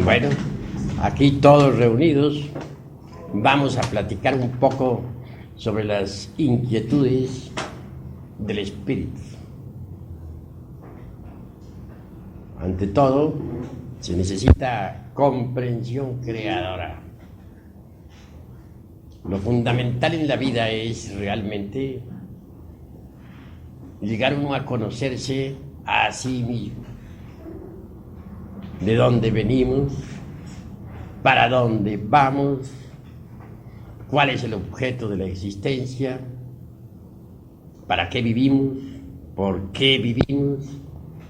Bueno, aquí todos reunidos vamos a platicar un poco sobre las inquietudes del espíritu. Ante todo, se necesita comprensión creadora. Lo fundamental en la vida es realmente llegar uno a conocerse a sí mismo. De dónde venimos, para dónde vamos, cuál es el objeto de la existencia, para qué vivimos, por qué vivimos,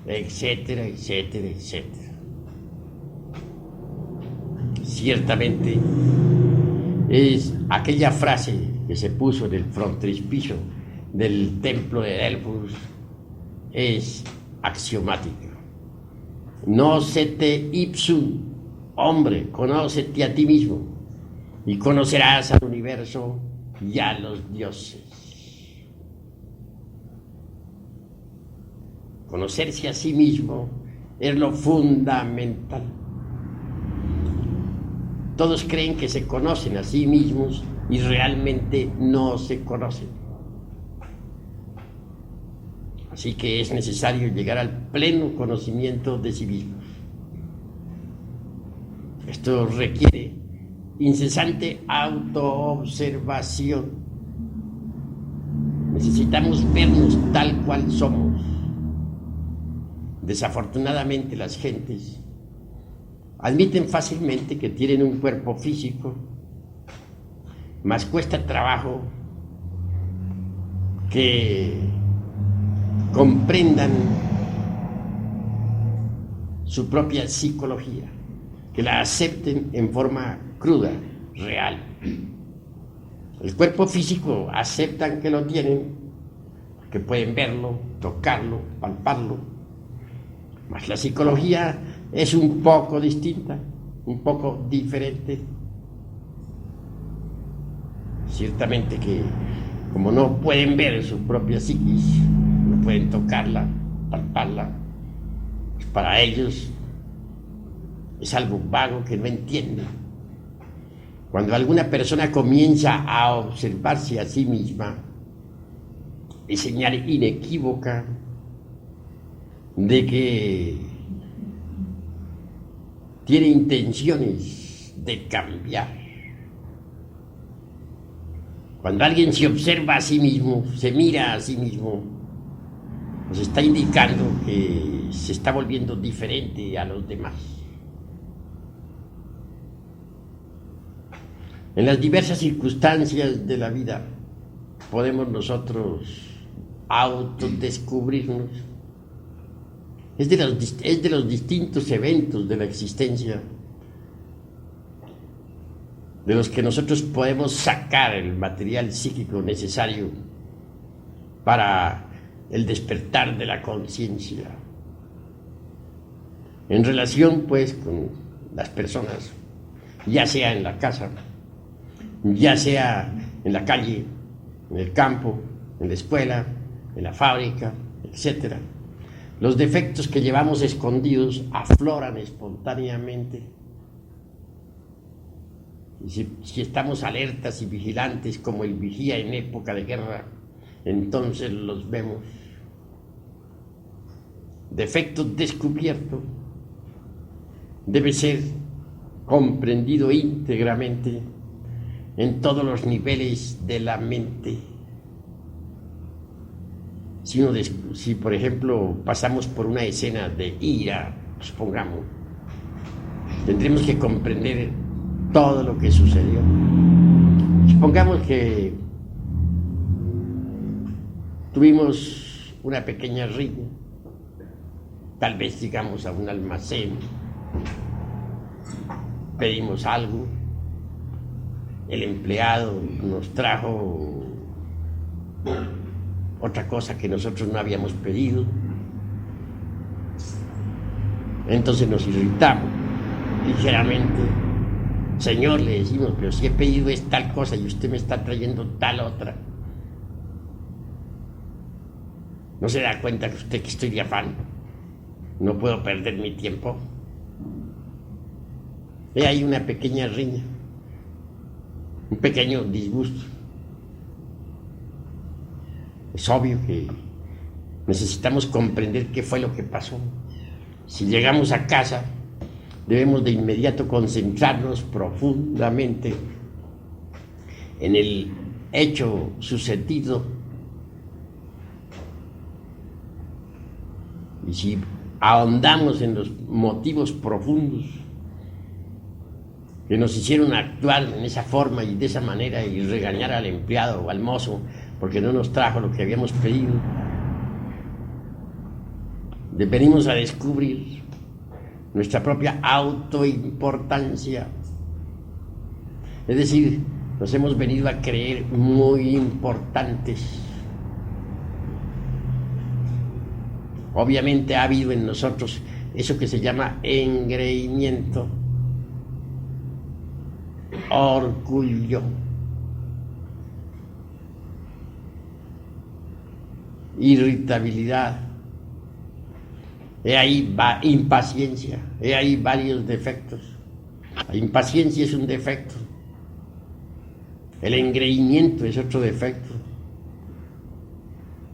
etcétera, etcétera, etcétera. Ciertamente es aquella frase que se puso en el frontispicio del templo de Delfos, es axiomática. Nócete ipsum, hombre, conócete a ti mismo y conocerás al universo y a los dioses. Conocerse a sí mismo es lo fundamental. Todos creen que se conocen a sí mismos y realmente no se conocen. Así que es necesario llegar al pleno conocimiento de sí mismos. Esto requiere incesante autoobservación. Necesitamos vernos tal cual somos. Desafortunadamente las gentes admiten fácilmente que tienen un cuerpo físico, mas cuesta trabajo que comprendan su propia psicología, que la acepten en forma cruda, real. El cuerpo físico aceptan que lo tienen, que pueden verlo, tocarlo, palparlo, mas la psicología es un poco distinta, un poco diferente. Ciertamente que como no pueden ver su propia psiquis, no pueden tocarla, palparla, pues para ellos es algo vago que no entienden. Cuando alguna persona comienza a observarse a sí misma, es señal inequívoca de que tiene intenciones de cambiar. Cuando alguien se observa a sí mismo, se mira a sí mismo, nos está indicando que se está volviendo diferente a los demás. En las diversas circunstancias de la vida podemos nosotros autodescubrirnos. Es de los distintos eventos de la existencia de los que nosotros podemos sacar el material psíquico necesario para el despertar de la conciencia. En relación, pues, con las personas, ya sea en la casa, ya sea en la calle, en el campo, en la escuela, en la fábrica, etc. Los defectos que llevamos escondidos afloran espontáneamente. Y si estamos alertas y vigilantes como el vigía en época de guerra, entonces los vemos. Defecto descubierto debe ser comprendido íntegramente en todos los niveles de la mente. Si por ejemplo pasamos por una escena de ira, supongamos, tendremos que comprender todo lo que sucedió. Supongamos que tuvimos una pequeña riña, tal vez llegamos a un almacén, pedimos algo, el empleado nos trajo otra cosa que nosotros no habíamos pedido, entonces nos irritamos ligeramente. Señor, le decimos, pero si he pedido es tal cosa y usted me está trayendo tal otra. ¿No se da cuenta que usted que estoy de afán? No puedo perder mi tiempo. He ahí una pequeña riña, un pequeño disgusto. Es obvio que necesitamos comprender qué fue lo que pasó. Si llegamos a casa, debemos de inmediato concentrarnos profundamente en el hecho sucedido. Y si ahondamos en los motivos profundos que nos hicieron actuar en esa forma y de esa manera y regañar al empleado o al mozo porque no nos trajo lo que habíamos pedido, venimos a descubrir nuestra propia autoimportancia. Es decir, nos hemos venido a creer muy importantes. Obviamente ha habido en nosotros eso que se llama engreimiento, orgullo, irritabilidad, he ahí impaciencia, he ahí varios defectos. La impaciencia es un defecto, el engreimiento es otro defecto,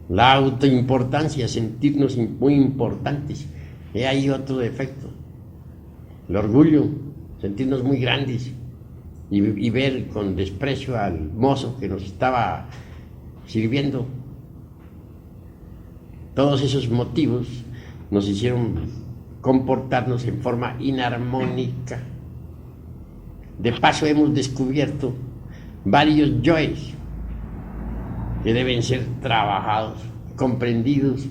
la autoimportancia, sentirnos muy importantes, he ahí otro defecto, el orgullo, sentirnos muy grandes y ver con desprecio al mozo que nos estaba sirviendo. Todos esos motivos nos hicieron comportarnos en forma inarmónica. De paso hemos descubierto varios yoes que deben ser trabajados, comprendidos.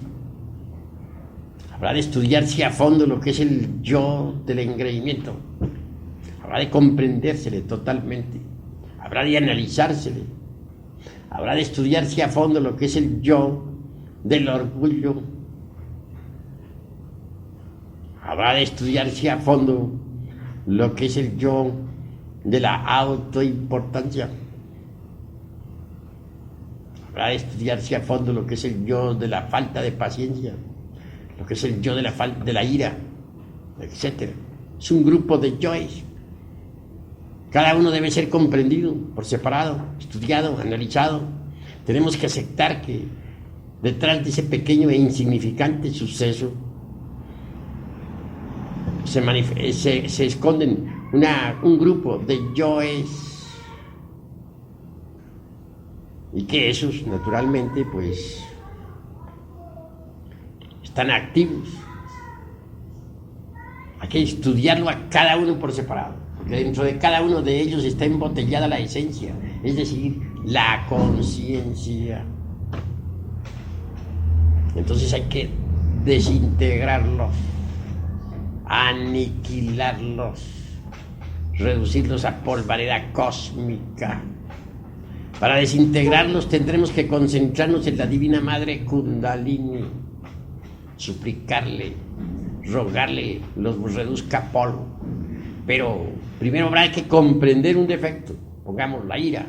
Habrá de estudiarse a fondo lo que es el yo del engreimiento. Habrá de comprendérsele totalmente. Habrá de analizársele. Habrá de estudiarse a fondo lo que es el yo del orgullo. Habrá de estudiarse a fondo lo que es el yo de la autoimportancia. Habrá de estudiarse a fondo lo que es el yo de la falta de paciencia, lo que es el yo de la ira, etc. Es un grupo de yoes. Cada uno debe ser comprendido por separado, estudiado, analizado. Tenemos que aceptar que detrás de ese pequeño e insignificante suceso se esconden un grupo de yoes, y que esos naturalmente pues están activos. Hay que estudiarlo a cada uno por separado, porque dentro de cada uno de ellos está embotellada la esencia, es decir, la conciencia. Entonces hay que desintegrarlos, aniquilarlos, reducirlos a polvareda cósmica. Para desintegrarlos tendremos que concentrarnos en la Divina Madre Kundalini, suplicarle, rogarle los reduzca a polvo. Pero primero habrá que comprender un defecto, pongamos la ira,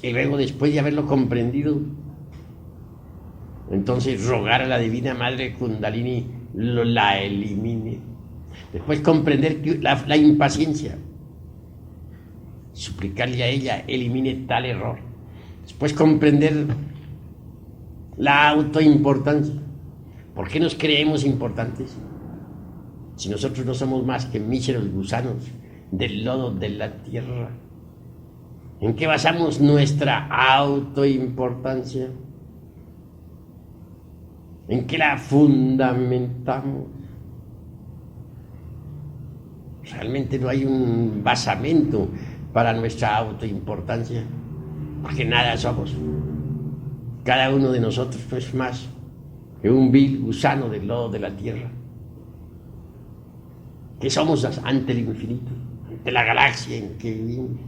y luego después de haberlo comprendido, entonces rogar a la Divina Madre Kundalini la elimine. Después comprender la impaciencia, suplicarle a ella elimine tal error. Después comprender la autoimportancia. ¿Por qué nos creemos importantes si nosotros no somos más que míseros gusanos del lodo de la tierra? ¿En qué basamos nuestra autoimportancia? ¿En qué la fundamentamos? Realmente no hay un basamento para nuestra autoimportancia, porque nada somos. Cada uno de nosotros no es más que un vil gusano del lodo de la tierra. ¿Qué somos ante el infinito? Ante la galaxia en que vivimos,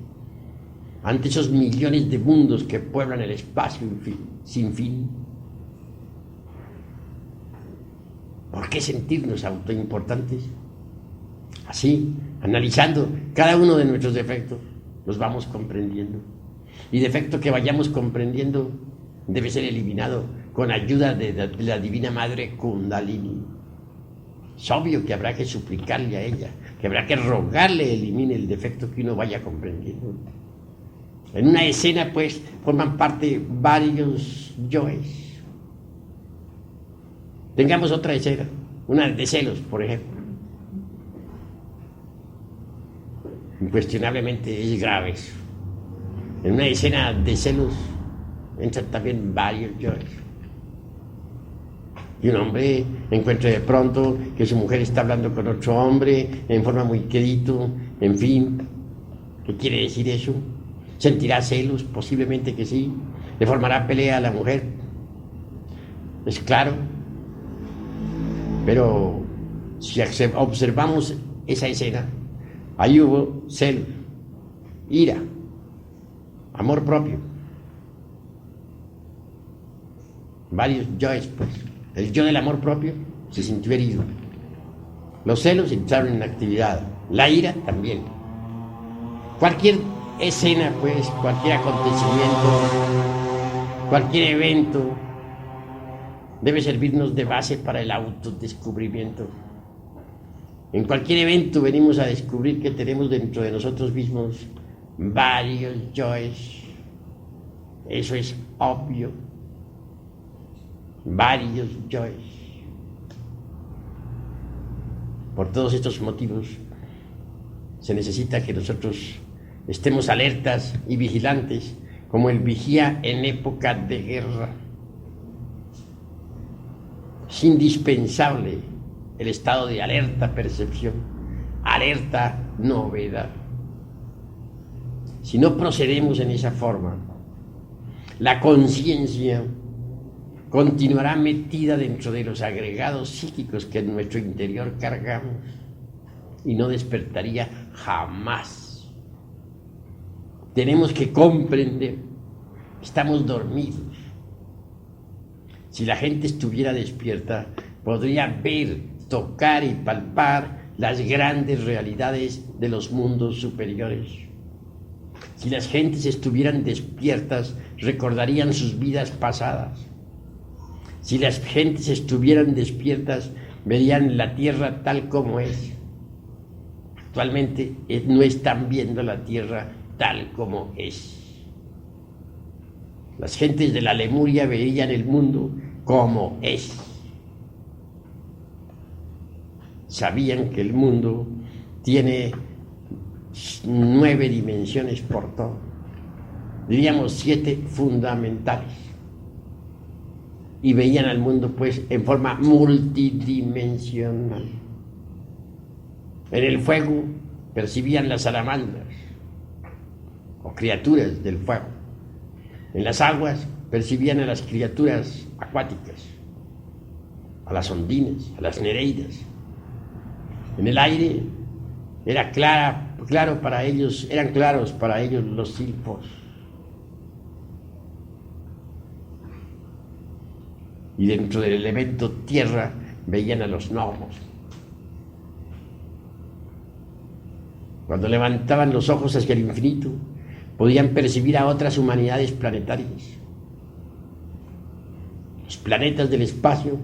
ante esos millones de mundos que pueblan el espacio sin fin. ¿Por qué sentirnos autoimportantes? Así, analizando cada uno de nuestros defectos, los vamos comprendiendo. Y defecto que vayamos comprendiendo debe ser eliminado con ayuda de la Divina Madre Kundalini. Es obvio que habrá que suplicarle a ella, que habrá que rogarle elimine el defecto que uno vaya comprendiendo. En una escena, pues, forman parte varios yoes. Tengamos otra escena, una de celos, por ejemplo. Incuestionablemente es grave eso. En una escena de celos entran también varios yoes. Y un hombre encuentra de pronto que su mujer está hablando con otro hombre en forma muy querido, en fin. ¿Qué quiere decir eso? ¿Sentirá celos? Posiblemente que sí. ¿Le formará pelea a la mujer? Es claro. Pero si observamos esa escena, ahí hubo celos, ira, amor propio. Varios yoes, pues. El yo del amor propio se sintió herido. Los celos entraron en actividad. La ira también. Cualquier escena, pues, cualquier acontecimiento, cualquier evento, debe servirnos de base para el autodescubrimiento. En cualquier evento venimos a descubrir que tenemos dentro de nosotros mismos varios yoes. Eso es obvio. Varios yoes. Por todos estos motivos se necesita que nosotros estemos alertas y vigilantes como el vigía en época de guerra. Es indispensable el estado de alerta percepción, alerta novedad. Si no procedemos en esa forma, la conciencia continuará metida dentro de los agregados psíquicos que en nuestro interior cargamos y no despertaría jamás. Tenemos que comprender que estamos dormidos. Si la gente estuviera despierta, podría ver, tocar y palpar las grandes realidades de los mundos superiores. Si las gentes estuvieran despiertas, recordarían sus vidas pasadas. Si las gentes estuvieran despiertas, verían la tierra tal como es. Actualmente no están viendo la tierra tal como es. Las gentes de la Lemuria veían el mundo como es. Sabían que el mundo tiene 9 dimensiones por todo. Diríamos 7 fundamentales. Y veían al mundo pues en forma multidimensional. En el fuego percibían las salamandras o criaturas del fuego. En las aguas percibían a las criaturas acuáticas, a las ondinas, a las nereidas. En el aire eran claros para ellos los silfos. Y dentro del elemento tierra veían a los gnomos. Cuando levantaban los ojos hacia el infinito, podían percibir a otras humanidades planetarias. Los planetas del espacio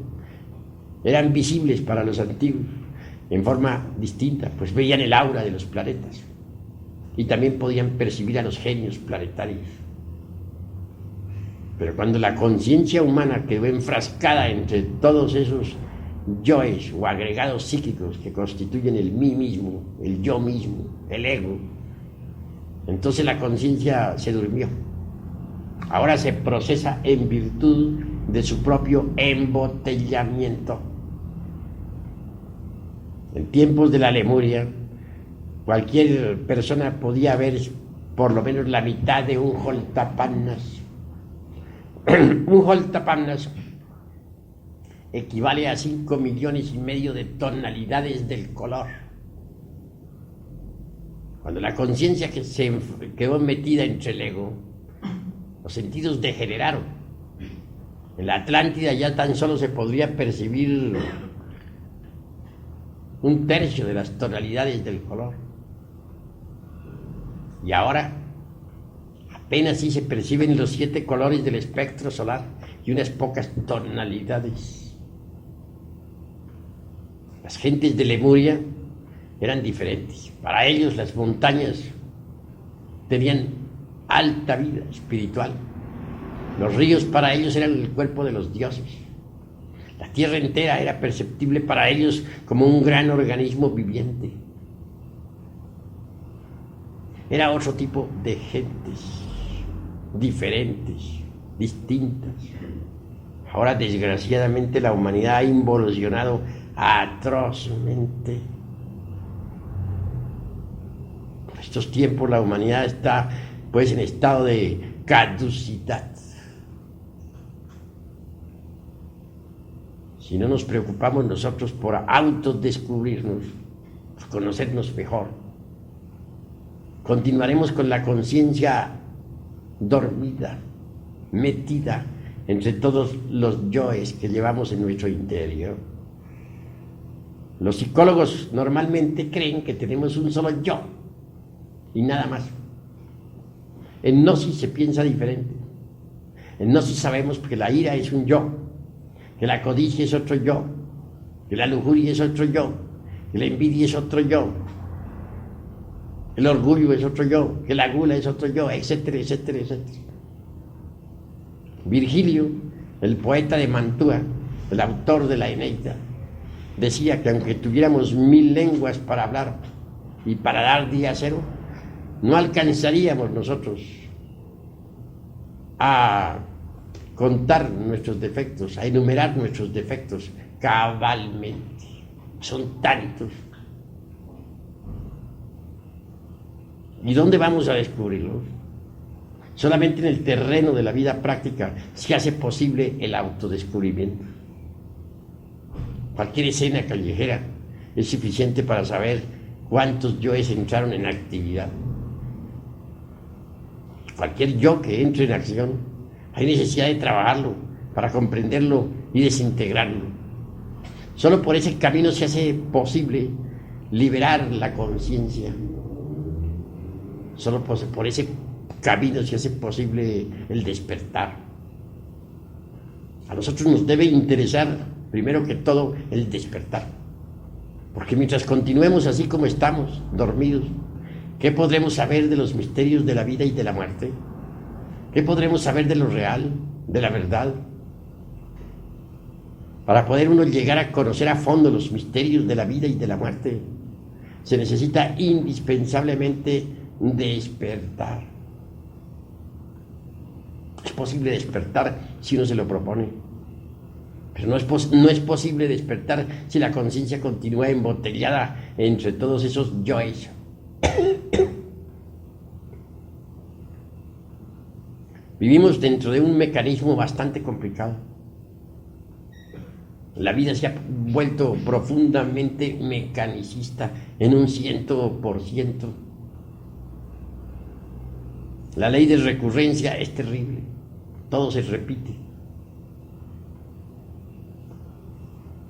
eran visibles para los antiguos en forma distinta, pues veían el aura de los planetas y también podían percibir a los genios planetarios. Pero cuando la conciencia humana quedó enfrascada entre todos esos yoes o agregados psíquicos que constituyen el mí mismo, el yo mismo, el ego, entonces la conciencia se durmió. Ahora se procesa en virtud de su propio embotellamiento. En tiempos de la Lemuria, cualquier persona podía ver por lo menos la mitad de un holtapannas. Un holtapannas equivale a 5,5 millones de tonalidades del color. Cuando la conciencia que se quedó metida entre el ego, los sentidos degeneraron. En la Atlántida ya tan solo se podría percibir 1/3 de las tonalidades del color. Y ahora apenas sí se perciben los 7 colores del espectro solar y unas pocas tonalidades. Las gentes de Lemuria eran diferentes. Para ellos las montañas tenían alta vida espiritual. Los ríos para ellos eran el cuerpo de los dioses. La tierra entera era perceptible para ellos como un gran organismo viviente. Era otro tipo de gentes, diferentes, distintas. Ahora, desgraciadamente, la humanidad ha involucionado atrozmente. Por estos tiempos la humanidad está, pues, en estado de caducidad. Si no nos preocupamos nosotros por autodescubrirnos, por conocernos mejor, continuaremos con la conciencia dormida, metida entre todos los yoes que llevamos en nuestro interior. Los psicólogos normalmente creen que tenemos un solo yo y nada más. En Gnosis se piensa diferente. En Gnosis sabemos que la ira es un yo, que la codicia es otro yo, que la lujuria es otro yo, que la envidia es otro yo, el orgullo es otro yo, que la gula es otro yo, etcétera, etcétera, etcétera. Virgilio, el poeta de Mantua, el autor de la Eneida, decía que aunque tuviéramos 1000 lenguas para hablar y para dar día cero, no alcanzaríamos nosotros a contar nuestros defectos, a enumerar nuestros defectos cabalmente. Son tantos. ¿Y dónde vamos a descubrirlos? Solamente en el terreno de la vida práctica se hace posible el autodescubrimiento. Cualquier escena callejera es suficiente para saber cuántos yoes entraron en actividad. Cualquier yo que entre en acción, hay necesidad de trabajarlo para comprenderlo y desintegrarlo. Solo por ese camino se hace posible liberar la conciencia. Solo por ese camino se hace posible el despertar. A nosotros nos debe interesar, primero que todo, el despertar. Porque mientras continuemos así como estamos, dormidos, ¿qué podremos saber de los misterios de la vida y de la muerte? ¿Qué podremos saber de lo real, de la verdad? Para poder uno llegar a conocer a fondo los misterios de la vida y de la muerte, se necesita indispensablemente despertar. Es posible despertar si uno se lo propone, pero no es posible despertar si la conciencia continúa embotellada entre todos esos yoes. Vivimos dentro de un mecanismo bastante complicado. La vida se ha vuelto profundamente mecanicista en un 100%. La ley de recurrencia es terrible. Todo se repite.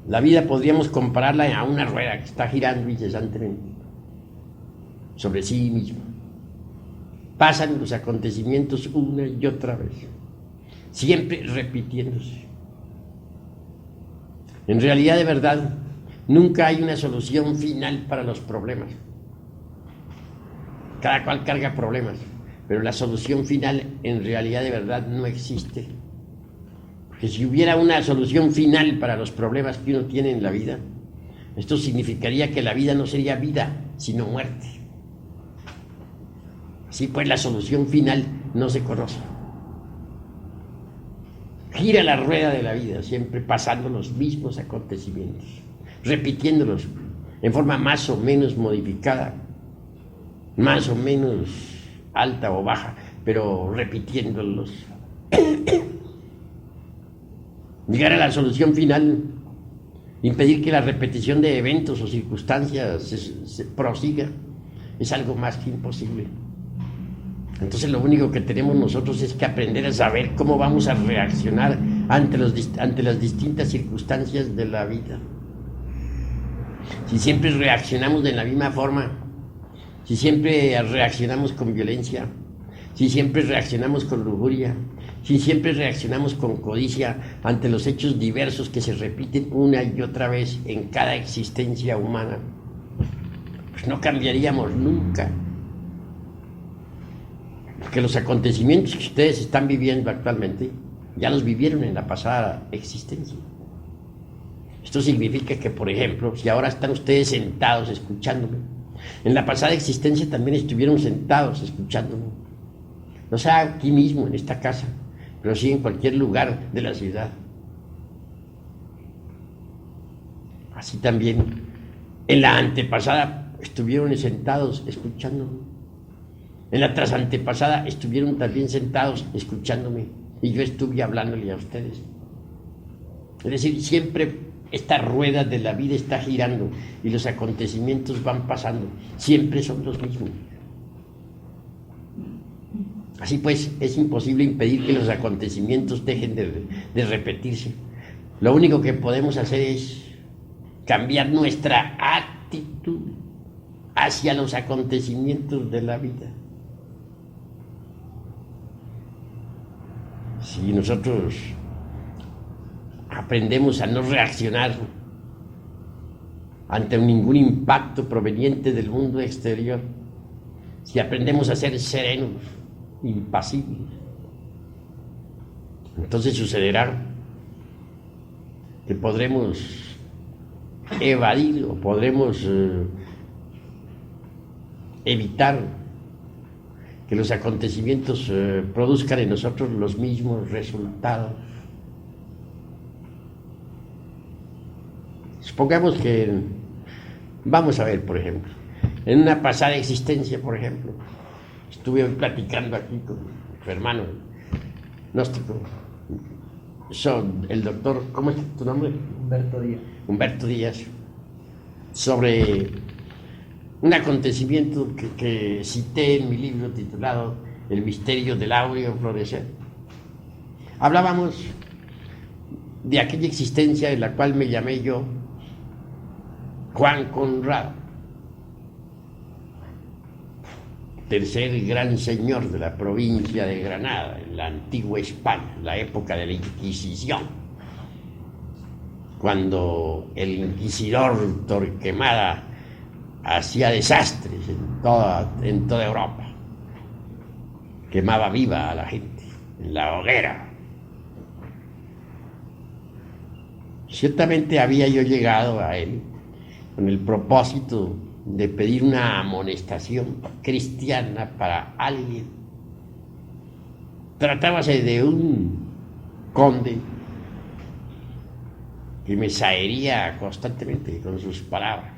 La vida podríamos compararla a una rueda que está girando incesantemente sobre sí misma. Pasan los acontecimientos una y otra vez, siempre repitiéndose. En realidad, de verdad, nunca hay una solución final para los problemas. Cada cual carga problemas, pero la solución final en realidad de verdad no existe. Porque si hubiera una solución final para los problemas que uno tiene en la vida, esto significaría que la vida no sería vida, sino muerte. Así pues, la solución final no se conoce. Gira la rueda de la vida, siempre pasando los mismos acontecimientos, repitiéndolos en forma más o menos modificada, más o menos alta o baja, pero repitiéndolos. Llegar a la solución final, impedir que la repetición de eventos o circunstancias se prosiga, es algo más que imposible. Entonces lo único que tenemos nosotros es que aprender a saber cómo vamos a reaccionar ante las distintas circunstancias de la vida. Si siempre reaccionamos de la misma forma, si siempre reaccionamos con violencia, si siempre reaccionamos con lujuria, Si siempre reaccionamos con codicia ante los hechos diversos que se repiten una y otra vez en cada existencia humana, pues no cambiaríamos nunca. Porque los acontecimientos que ustedes están viviendo actualmente ya los vivieron en la pasada existencia. Esto significa que, por ejemplo, si ahora están ustedes sentados escuchándome, en la pasada existencia también estuvieron sentados escuchándome. No sea aquí mismo, en esta casa, pero sí en cualquier lugar de la ciudad. Así también, en la antepasada estuvieron sentados escuchándome. En la trasantepasada estuvieron también sentados escuchándome y yo estuve hablándole a ustedes. Es decir, siempre esta rueda de la vida está girando y los acontecimientos van pasando. Siempre son los mismos. Así pues, es imposible impedir que los acontecimientos dejen de repetirse. Lo único que podemos hacer es cambiar nuestra actitud hacia los acontecimientos de la vida. Si nosotros aprendemos a no reaccionar ante ningún impacto proveniente del mundo exterior, si aprendemos a ser serenos, impasibles, entonces sucederá que podremos evadir o podremos evitar que los acontecimientos produzcan en nosotros los mismos resultados. Supongamos que, vamos a ver, por ejemplo, en una pasada existencia, por ejemplo, estuve hoy platicando aquí con mi hermano gnóstico, el doctor, ¿cómo es tu nombre? Humberto Díaz, sobre un acontecimiento que cité en mi libro titulado El misterio del áureo florecer. Hablábamos de aquella existencia en la cual me llamé yo Juan Conrado, tercer gran señor de la provincia de Granada, en la antigua España, la época de la Inquisición, cuando el inquisidor Torquemada hacía desastres en toda Europa, quemaba viva a la gente en la hoguera. Ciertamente había yo llegado a él con el propósito de pedir una amonestación cristiana para alguien. Tratábase de un conde que me sahería constantemente con sus palabras,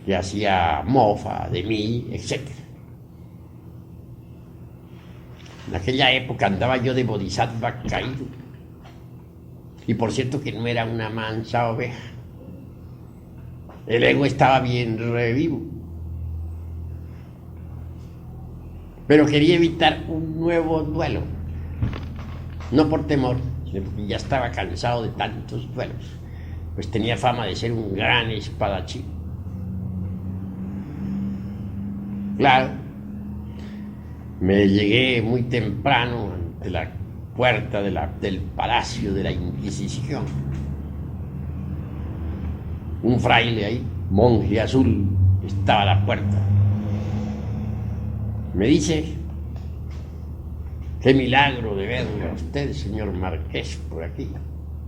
que hacía mofa de mí, etc. En aquella época andaba yo de bodhisattva caído, y por cierto que no era una mansa oveja. El ego estaba bien revivo, pero quería evitar un nuevo duelo, no por temor, sino porque ya estaba cansado de tantos duelos, pues tenía fama de ser un gran espadachín. Claro, me llegué muy temprano ante la puerta del Palacio de la Inquisición. Un fraile ahí, monje azul, estaba a la puerta. Me dice: qué milagro de verle a usted, señor marqués, por aquí.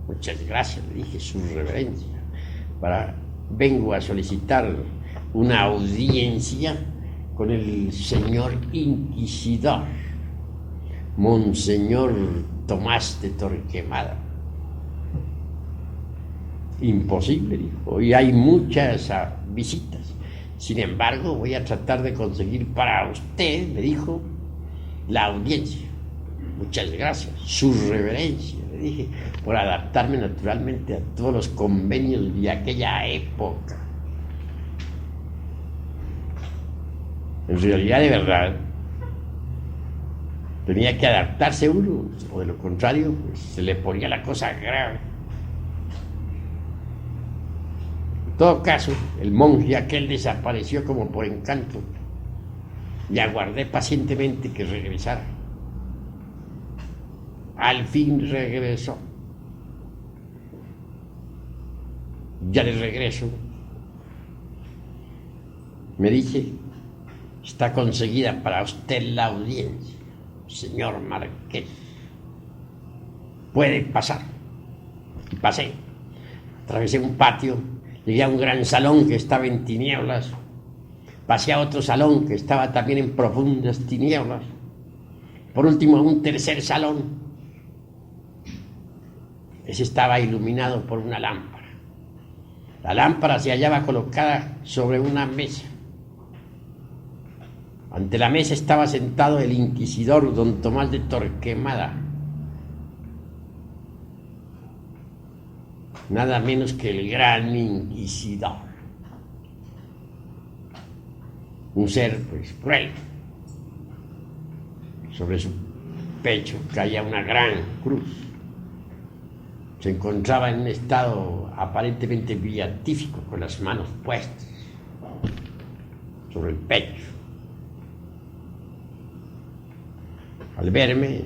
Muchas gracias, le dije, su reverencia. Vengo a solicitar una audiencia con el señor inquisidor, Monseñor Tomás de Torquemada. Imposible, dijo, hoy hay muchas visitas. Sin embargo, voy a tratar de conseguir para usted, me dijo, la audiencia. Muchas gracias, su reverencia, le dije, por adaptarme naturalmente a todos los convenios de aquella época. En realidad, de verdad, tenía que adaptarse uno, o de lo contrario, pues, se le ponía la cosa grave. En todo caso, el monje aquel desapareció como por encanto y aguardé pacientemente que regresara. al fin regresó. Ya de regreso, me dice: está conseguida para usted la audiencia, señor Marqués. Puede pasar. Y pasé. Atravesé un patio, llegué a un gran salón que estaba en tinieblas. Pasé a otro salón que estaba también en profundas tinieblas. Por último, a un tercer salón. Ese estaba iluminado por una lámpara. La lámpara se hallaba colocada sobre una mesa. Ante la mesa estaba sentado el inquisidor don Tomás de Torquemada, nada menos que el gran inquisidor, un ser pues cruel. Sobre su pecho caía una gran cruz. Se encontraba en un estado aparentemente beatífico, con las manos puestas sobre el pecho. Al verme,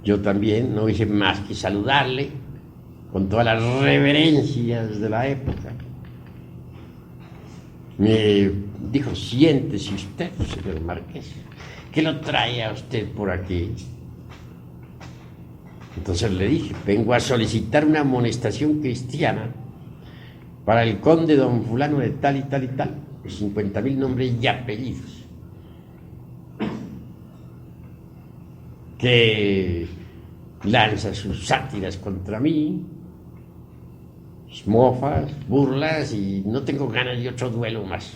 yo también no hice más que saludarle con todas las reverencias de la época. Me dijo: siéntese usted, señor Marqués. ¿Qué lo trae a usted por aquí? Entonces le dije: vengo a solicitar una amonestación cristiana para el conde don fulano de tal y tal y tal, de 50,000 nombres y apellidos, que lanza sus sátiras contra mí, mofas, burlas, y no tengo ganas de otro duelo más.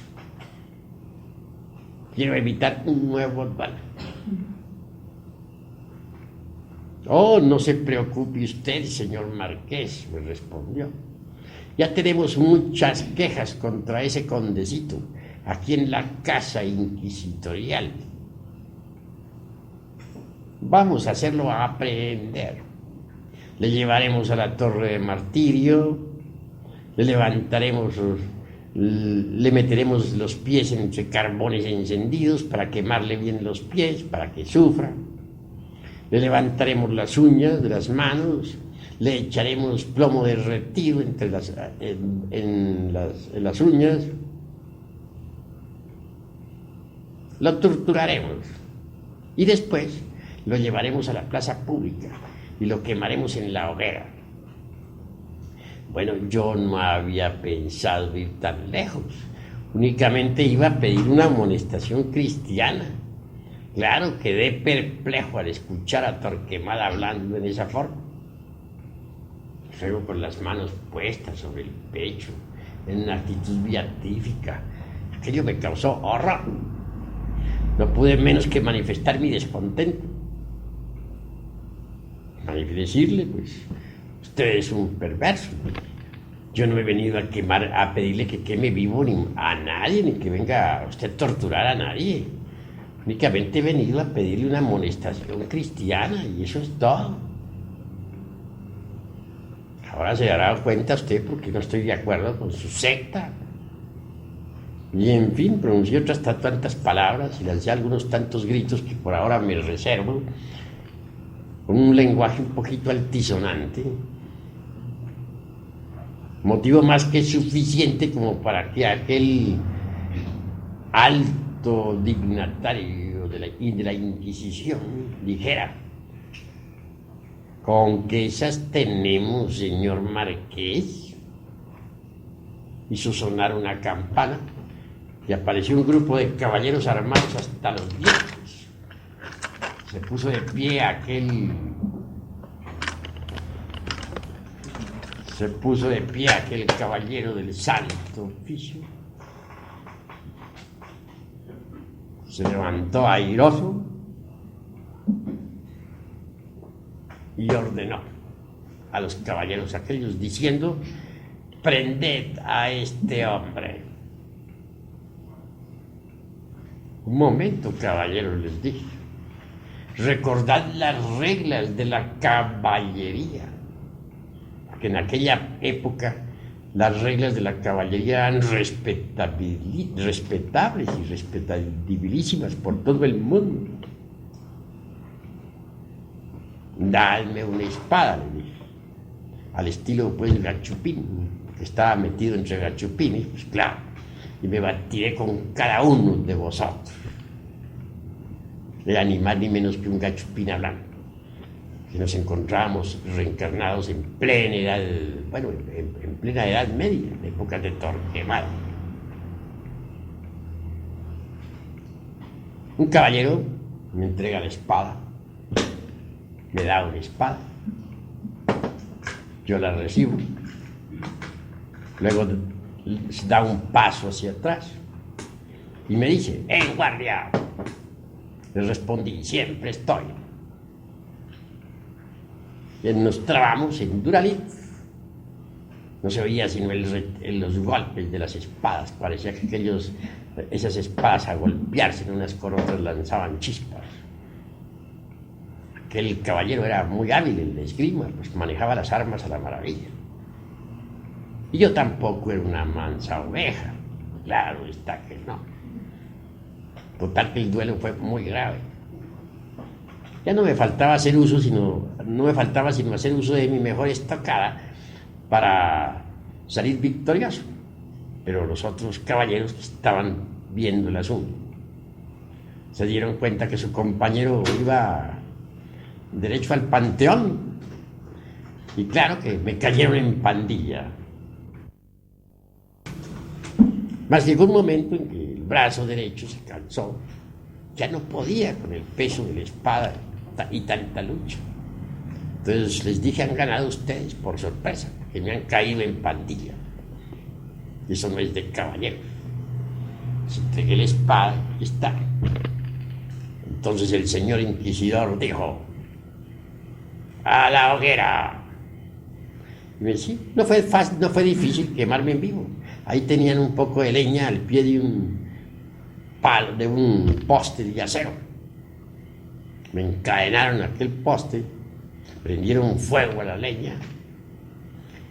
Quiero evitar un nuevo duelo. Oh, no se preocupe usted, señor Marqués, me respondió. Ya tenemos muchas quejas contra ese condecito aquí en la casa inquisitorial. Vamos a hacerlo aprehender. Le llevaremos a la torre de martirio, le levantaremos, le meteremos los pies entre carbones encendidos para quemarle bien los pies, para que sufra. Le levantaremos las uñas de las manos, le echaremos plomo derretido en las uñas. Lo torturaremos y después lo llevaremos a la plaza pública y lo quemaremos en la hoguera. Bueno, yo no había pensado ir tan lejos, únicamente iba a pedir una amonestación cristiana. Claro, quedé perplejo al escuchar a Torquemada hablando en esa forma. Luego con las manos puestas sobre el pecho, en una actitud beatífica. Aquello me causó horror. No pude menos que manifestar mi descontento. Decirle: pues, usted es un perverso. Yo no he venido a pedirle que queme vivo a nadie, ni que venga usted a torturar a nadie. Únicamente he venido a pedirle una amonestación cristiana, y eso es todo. Ahora se dará cuenta usted porque no estoy de acuerdo con su secta. Y en fin, pronuncié otras tantas palabras y lancé algunos tantos gritos que por ahora me reservo, con un lenguaje un poquito altisonante, motivo más que suficiente como para que aquel alto dignatario de la Inquisición dijera: ¿con qué esas tenemos, señor Marqués? Hizo sonar una campana y apareció un grupo de caballeros armados hasta los dientes. Se puso de pie aquel caballero del santo oficio. Se levantó airoso y ordenó a los caballeros aquellos diciendo: prended a este hombre. Un momento, caballeros, les dije. Recordad las reglas de la caballería, porque en aquella época las reglas de la caballería eran respetables y respetabilísimas por todo el mundo. Dadme una espada, le dije, al estilo pues Gachupín, que estaba metido entre gachupines, pues claro, y me batiré con cada uno de vosotros. Era ni más ni menos que un gachupín hablando, que nos encontrábamos reencarnados en plena edad, bueno, en plena edad media, en épocas de Torquemada. Un caballero me entrega la espada, me da una espada, yo la recibo, luego da un paso hacia atrás y me dice: ¡En guardia! Le respondí: siempre estoy. Y nos trabamos en Duralit. No se oía sino los golpes de las espadas. Parecía que esas espadas, a golpearse unas con otras, lanzaban chispas. Aquel caballero era muy hábil en la esgrima, pues manejaba las armas a la maravilla. Y yo tampoco era una mansa oveja. Claro está que no. Total que el duelo fue muy grave. Ya no me faltaba sino hacer uso de mi mejor estocada para salir victorioso. Pero los otros caballeros que estaban viendo el asunto se dieron cuenta que su compañero iba derecho al panteón. Y claro que me cayeron en pandilla. Mas llegó un momento en que el brazo derecho se cansó, ya no podía con el peso de la espada y tanta lucha. Entonces les dije: han ganado ustedes por sorpresa, que me han caído en pandilla. Y eso no es de caballero. Les entregué la espada y está. Entonces el señor inquisidor dijo: ¡a la hoguera! Y me decía: no fue difícil quemarme en vivo. Ahí tenían un poco de leña al pie de un poste de acero. Me encadenaron a aquel poste, prendieron fuego a la leña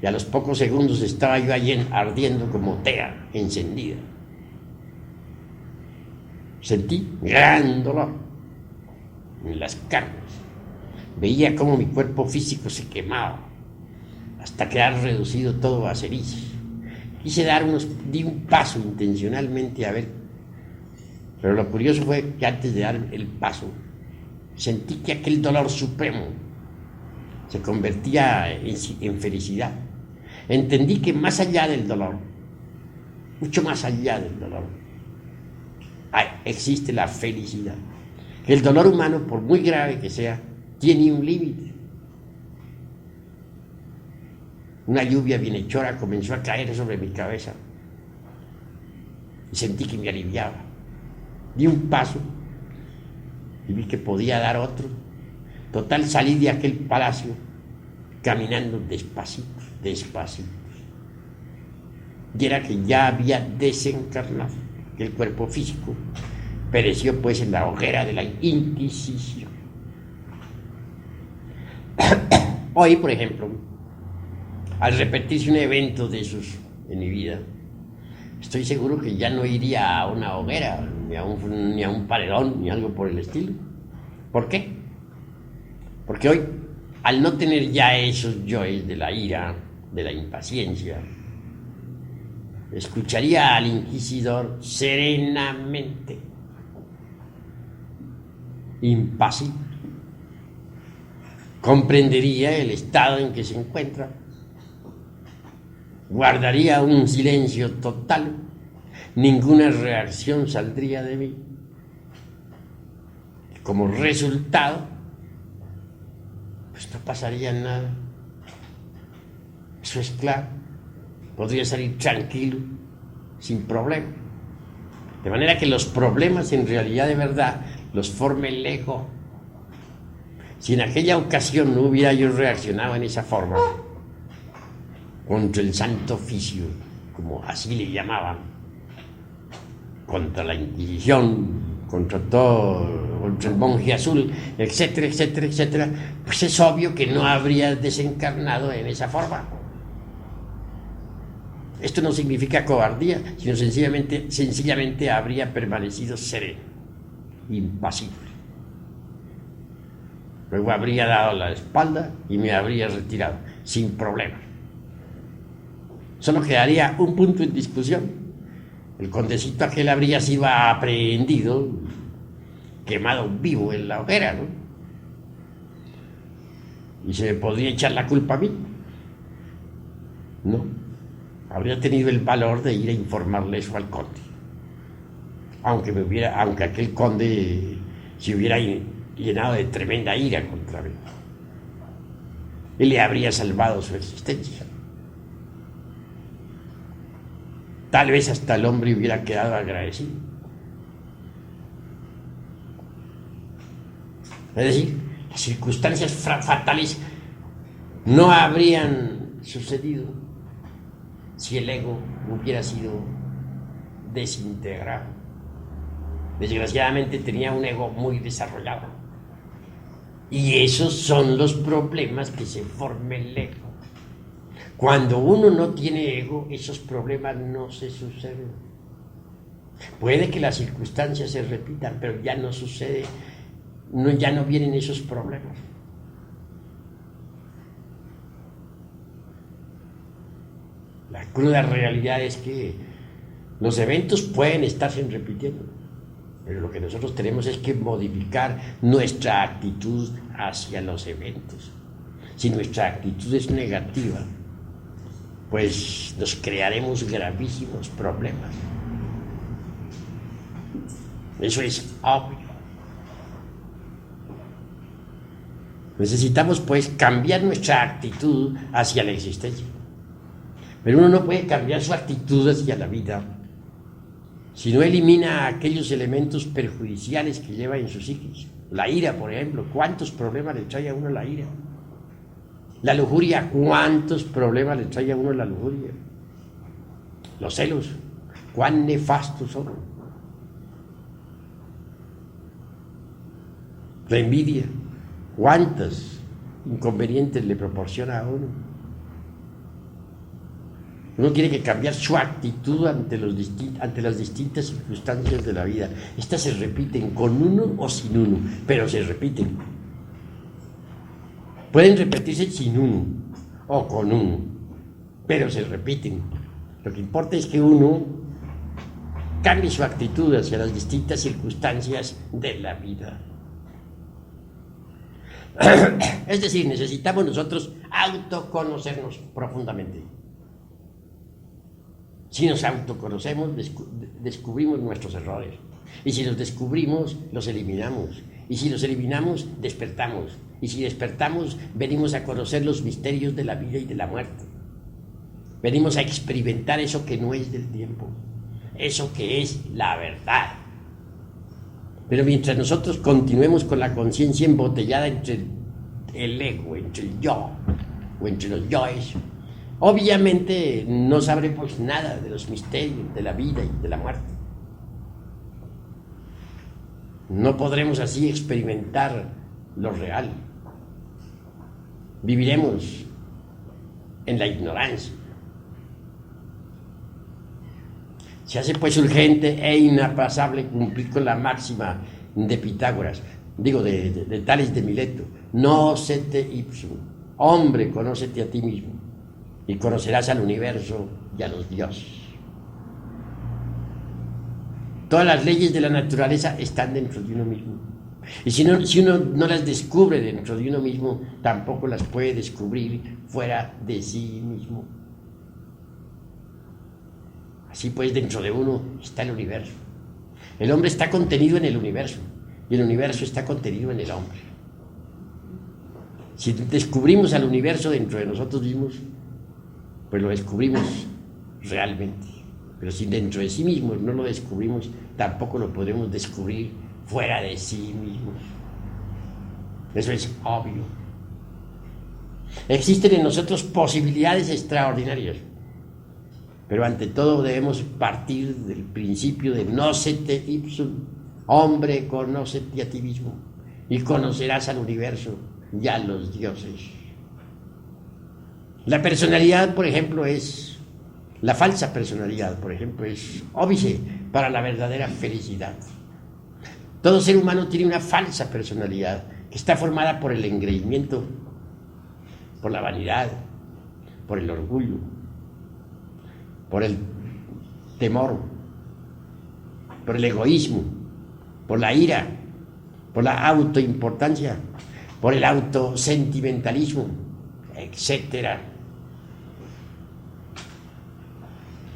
y a los pocos segundos estaba yo allí ardiendo como tea encendida. Sentí gran dolor en las carnes. Veía cómo mi cuerpo físico se quemaba hasta quedar reducido todo a cenizas. Quise di un paso intencionalmente a ver, pero lo curioso fue que antes de dar el paso sentí que aquel dolor supremo se convertía en felicidad. Entendí que más allá del dolor, mucho más allá del dolor, existe la felicidad. Que el dolor humano, por muy grave que sea, tiene un límite. Una lluvia bienhechora comenzó a caer sobre mi cabeza y sentí que me aliviaba. Di un paso y vi que podía dar otro. Total, salí de aquel palacio caminando despacito. Y era que ya había desencarnado, que el cuerpo físico pereció pues en la hoguera de la Inquisición. Hoy, por ejemplo, al repetirse un evento de esos en mi vida, estoy seguro que ya no iría a una hoguera, ni a un paredón, ni algo por el estilo. ¿Por qué? Porque hoy, al no tener ya esos yoes de la ira, de la impaciencia, escucharía al inquisidor serenamente, impasible. Comprendería el estado en que se encuentra, guardaría un silencio total, ninguna reacción saldría de mí. Como resultado, pues no pasaría nada. Eso es claro. Podría salir tranquilo, sin problema. De manera que los problemas en realidad de verdad los forma el ego. Si en aquella ocasión no hubiera yo reaccionado en esa forma, contra el santo oficio, como así le llamaban, contra la Inquisición, contra el monje azul, etcétera, etcétera, etcétera, pues es obvio que no habría desencarnado en esa forma. Esto no significa cobardía, sino sencillamente habría permanecido sereno, impasible. Luego habría dado la espalda y me habría retirado, sin problema. Solo quedaría un punto en discusión. El condecito aquel habría sido aprehendido, quemado vivo en la hoguera, ¿no? Y se me podría echar la culpa a mí. No. Habría tenido el valor de ir a informarle eso al conde. Aunque aquel conde se hubiera llenado de tremenda ira contra mí. Y le habría salvado su existencia. Tal vez hasta el hombre hubiera quedado agradecido. Es decir, las circunstancias fatales no habrían sucedido si el ego hubiera sido desintegrado. Desgraciadamente tenía un ego muy desarrollado. Y esos son los problemas que se forma el ego. Cuando uno no tiene ego, esos problemas no se suceden. Puede que las circunstancias se repitan, pero ya no sucede, ya no vienen esos problemas. La cruda realidad es que los eventos pueden estarse repitiendo, pero lo que nosotros tenemos es que modificar nuestra actitud hacia los eventos. Si nuestra actitud es negativa, pues nos crearemos gravísimos problemas. Eso es obvio. Necesitamos pues cambiar nuestra actitud hacia la existencia. Pero uno no puede cambiar su actitud hacia la vida si no elimina aquellos elementos perjudiciales que lleva en su psiquis. La ira, por ejemplo, ¿cuántos problemas le trae a uno la ira? La lujuria, ¿cuántos problemas le trae a uno la lujuria? Los celos, ¿cuán nefastos son? La envidia, ¿cuántos inconvenientes le proporciona a uno? Uno tiene que cambiar su actitud ante las distintas circunstancias de la vida. Estas se repiten con uno o sin uno, pero se repiten. Pueden repetirse sin uno o con uno, pero se repiten. Lo que importa es que uno cambie su actitud hacia las distintas circunstancias de la vida. Es decir, necesitamos nosotros autoconocernos profundamente. Si nos autoconocemos, descubrimos nuestros errores. Y si los descubrimos, los eliminamos. Y si los eliminamos, despertamos. Y si despertamos, venimos a conocer los misterios de la vida y de la muerte. Venimos a experimentar eso que no es del tiempo. Eso que es la verdad. Pero mientras nosotros continuemos con la conciencia embotellada entre el ego, entre el yo, o entre los yoes, obviamente no sabremos nada de los misterios de la vida y de la muerte. No podremos así experimentar lo real. Viviremos en la ignorancia. Se hace pues urgente e inapasable cumplir con la máxima de Pitágoras, de Tales de Mileto: nocete ipsum, hombre, conócete a ti mismo, y conocerás al universo y a los dioses. Todas las leyes de la naturaleza están dentro de uno mismo. Y si uno no las descubre dentro de uno mismo, tampoco las puede descubrir fuera de sí mismo. Así pues, dentro de uno está el universo. El hombre está contenido en el universo, y el universo está contenido en el hombre. Si descubrimos al universo dentro de nosotros mismos, pues lo descubrimos realmente. Pero si dentro de sí mismos no lo descubrimos, tampoco lo podremos descubrir fuera de sí mismos. Eso es obvio. Existen en nosotros posibilidades extraordinarias, pero ante todo debemos partir del principio de nocete ipsum, hombre, conócete a ti mismo, y conocerás al universo y a los dioses. La personalidad, por ejemplo, la falsa personalidad, por ejemplo, es óbice para la verdadera felicidad. Todo ser humano tiene una falsa personalidad que está formada por el engreimiento, por la vanidad, por el orgullo, por el temor, por el egoísmo, por la ira, por la autoimportancia, por el autosentimentalismo, etc.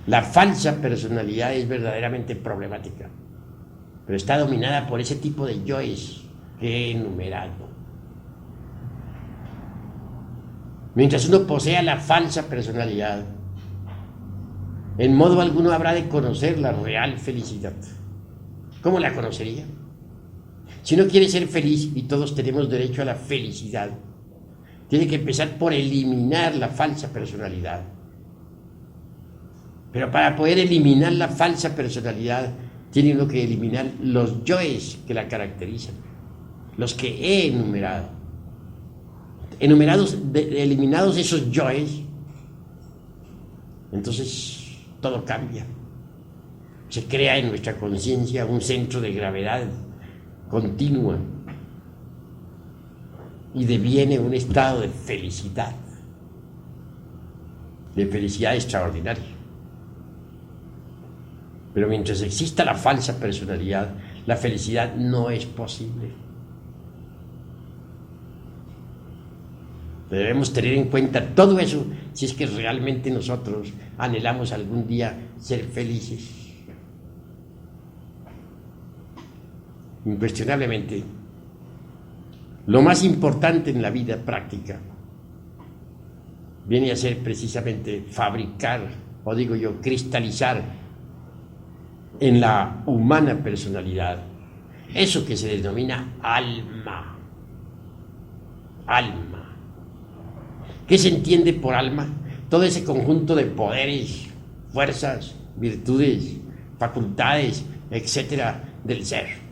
La falsa personalidad es verdaderamente problemática, pero está dominada por ese tipo de yoes que he enumerado. Mientras uno posea la falsa personalidad, en modo alguno habrá de conocer la real felicidad. ¿Cómo la conocería? Si uno quiere ser feliz, y todos tenemos derecho a la felicidad, tiene que empezar por eliminar la falsa personalidad. Pero para poder eliminar la falsa personalidad, tiene uno que eliminar los yoes que la caracterizan, los que he enumerado. Eliminados esos yoes, entonces todo cambia. Se crea en nuestra conciencia un centro de gravedad continua y deviene un estado de felicidad extraordinaria. Pero mientras exista la falsa personalidad, la felicidad no es posible. Debemos tener en cuenta todo eso si es que realmente nosotros anhelamos algún día ser felices. Incuestionablemente, lo más importante en la vida práctica viene a ser precisamente fabricar, o digo yo, cristalizar en la humana personalidad eso que se denomina alma. Alma. ¿Qué se entiende por alma? Todo ese conjunto de poderes, fuerzas, virtudes, facultades, etcétera, del ser.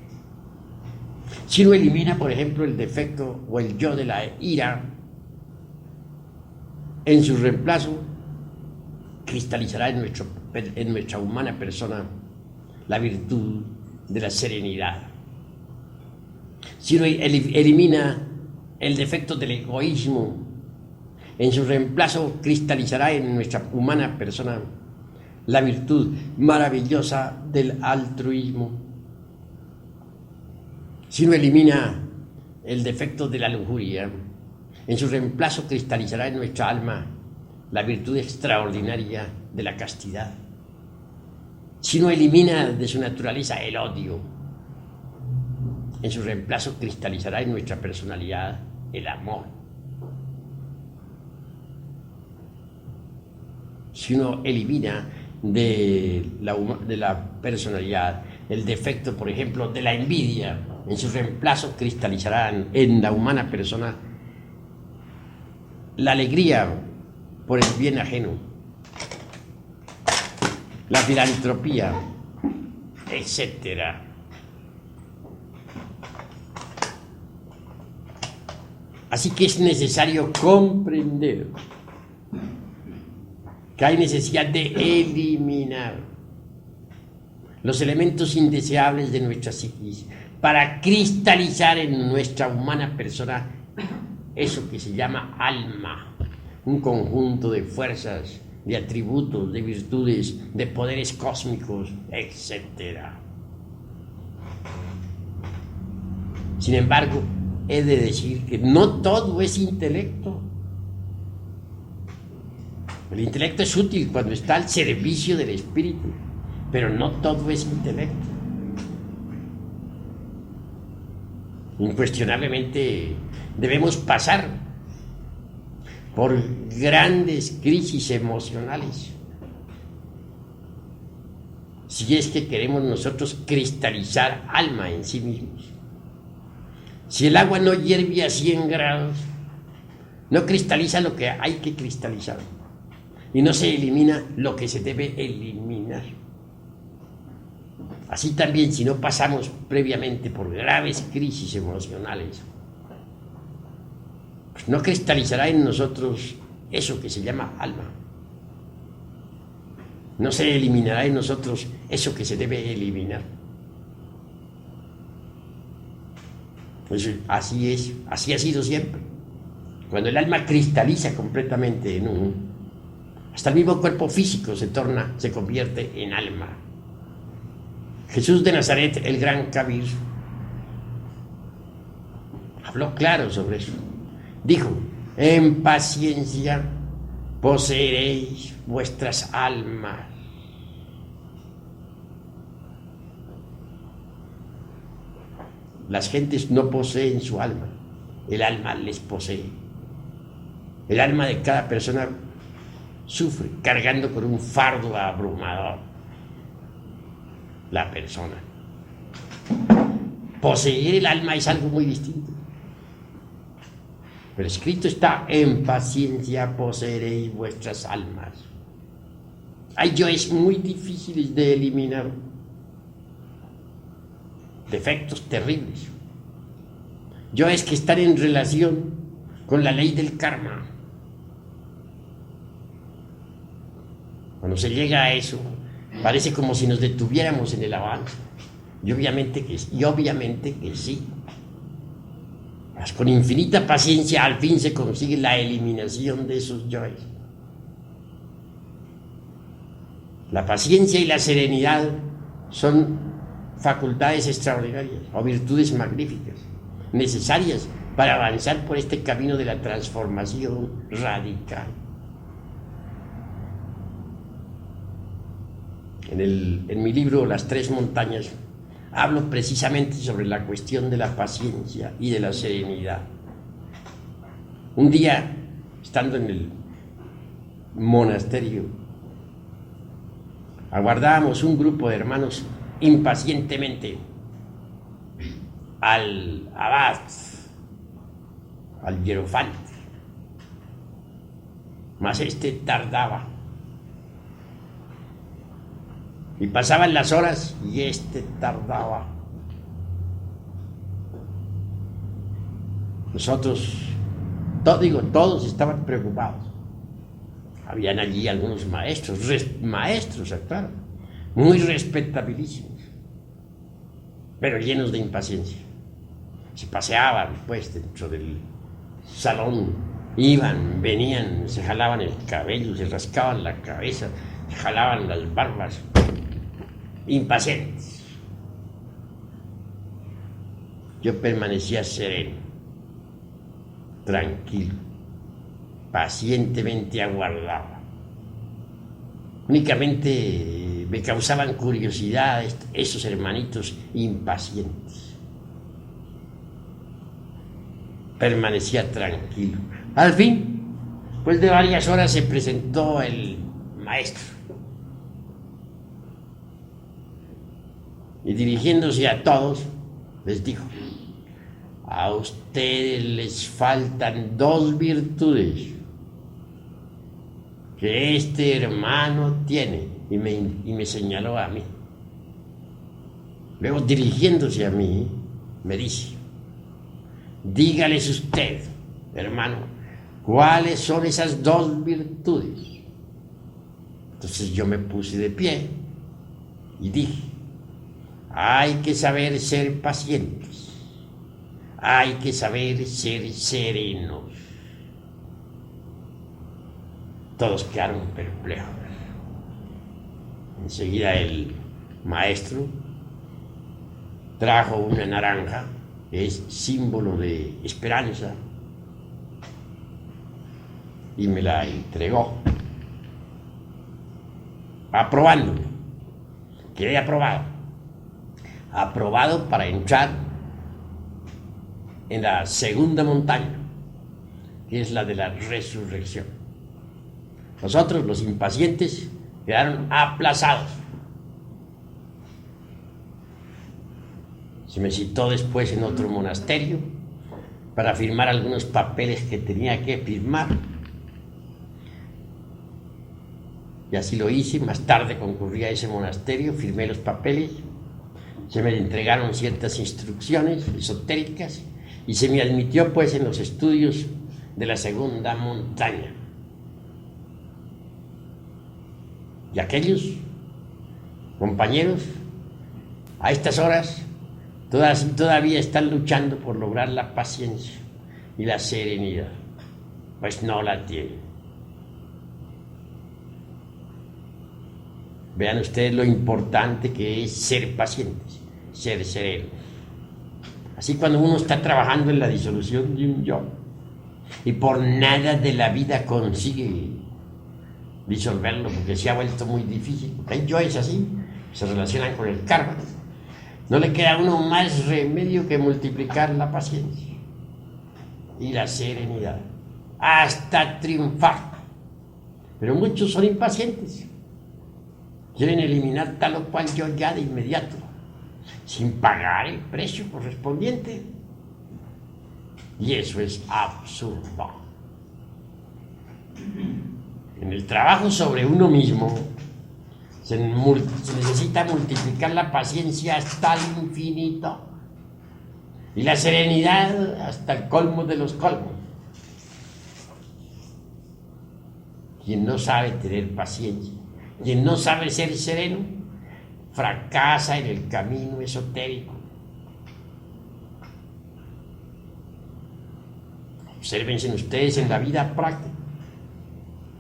Si uno elimina, por ejemplo, el defecto o el yo de la ira, en su reemplazo cristalizará en nuestra humana persona la virtud de la serenidad. Si uno elimina el defecto del egoísmo, en su reemplazo cristalizará en nuestra humana persona la virtud maravillosa del altruismo. Si uno elimina el defecto de la lujuria, en su reemplazo cristalizará en nuestra alma la virtud extraordinaria de la castidad. Si uno elimina de su naturaleza el odio, en su reemplazo cristalizará en nuestra personalidad el amor. Si uno elimina de la personalidad el defecto, por ejemplo, de la envidia, en su reemplazo cristalizarán en la humana persona la alegría por el bien ajeno, la filantropía, etc. Así que es necesario comprender que hay necesidad de eliminar los elementos indeseables de nuestra psiquis para cristalizar en nuestra humana persona eso que se llama alma, un conjunto de fuerzas, de atributos, de virtudes, de poderes cósmicos, etc. Sin embargo, he de decir que no todo es intelecto. El intelecto es útil cuando está al servicio del espíritu, pero no todo es intelecto. Incuestionablemente debemos pasar por grandes crisis emocionales si es que queremos nosotros cristalizar alma en sí mismos. Si el agua no hierve a 100 grados, no cristaliza lo que hay que cristalizar y no se elimina lo que se debe eliminar. Así también, si no pasamos previamente por graves crisis emocionales, pues no cristalizará en nosotros eso que se llama alma. No se eliminará en nosotros eso que se debe eliminar. Pues así es, así ha sido siempre. Cuando el alma cristaliza completamente en uno, hasta el mismo cuerpo físico se convierte en alma. Jesús de Nazaret, el gran Kabir, habló claro sobre eso. Dijo: en paciencia poseeréis vuestras almas. Las gentes no poseen su alma, el alma les posee. El alma de cada persona sufre cargando con un fardo abrumador. La persona. Poseer el alma es algo muy distinto. Pero escrito está: en paciencia poseeréis vuestras almas. Hay yoes muy difíciles de eliminar, defectos terribles, yoes que están en relación con la ley del karma. Cuando se llega a eso, parece como si nos detuviéramos en el avance. Y obviamente que sí. Con infinita paciencia al fin se consigue la eliminación de esos yoes. La paciencia y la serenidad son facultades extraordinarias o virtudes magníficas, necesarias para avanzar por este camino de la transformación radical. En mi libro Las Tres Montañas hablo precisamente sobre la cuestión de la paciencia y de la serenidad. Un día, estando en el monasterio, aguardábamos un grupo de hermanos impacientemente al abad, al hierofante, mas este tardaba. Y pasaban las horas y este tardaba. Nosotros, todos estaban preocupados. Habían allí algunos maestros, claro, muy respetabilísimos, pero llenos de impaciencia. Se paseaban, pues, dentro del salón, iban, venían, se jalaban el cabello, se rascaban la cabeza, se jalaban las barbas, impacientes. Yo permanecía sereno, tranquilo, pacientemente aguardaba. Únicamente me causaban curiosidad esos hermanitos impacientes. Permanecía tranquilo. Al fin, después de varias horas, se presentó el maestro. Y dirigiéndose a todos, les dijo: a ustedes les faltan dos virtudes que este hermano tiene. Y me señaló a mí. Luego, dirigiéndose a mí, me dice: dígales usted, hermano, ¿cuáles son esas dos virtudes? Entonces yo me puse de pie y dije: hay que saber ser pacientes, hay que saber ser serenos. Todos quedaron perplejos. Enseguida el maestro trajo una naranja, que es símbolo de esperanza, y me la entregó, aprobándome. Quedé aprobado para entrar en la segunda montaña, que es la de la resurrección. Nosotros, los impacientes, quedaron aplazados. Se me citó después en otro monasterio para firmar algunos papeles que tenía que firmar. Y así lo hice. Más tarde concurrí a ese monasterio, firmé los papeles, se me entregaron ciertas instrucciones esotéricas y se me admitió, pues, en los estudios de la segunda montaña. Y aquellos compañeros, a estas horas, todavía están luchando por lograr la paciencia y la serenidad, pues no la tienen. Vean ustedes lo importante que es ser pacientes, ser serenos. Así cuando uno está trabajando en la disolución de un yo y por nada de la vida consigue disolverlo porque se ha vuelto muy difícil, porque hay yoes así, se relacionan con el karma, no le queda a uno más remedio que multiplicar la paciencia y la serenidad hasta triunfar. Pero muchos son impacientes, quieren eliminar tal o cual yo ya de inmediato, sin pagar el precio correspondiente. Y eso es absurdo. En el trabajo sobre uno mismo se necesita multiplicar la paciencia hasta el infinito y la serenidad hasta el colmo de los colmos. Quien no sabe tener paciencia, quien no sabe ser sereno, fracasa en el camino esotérico. Obsérvense ustedes en la vida práctica.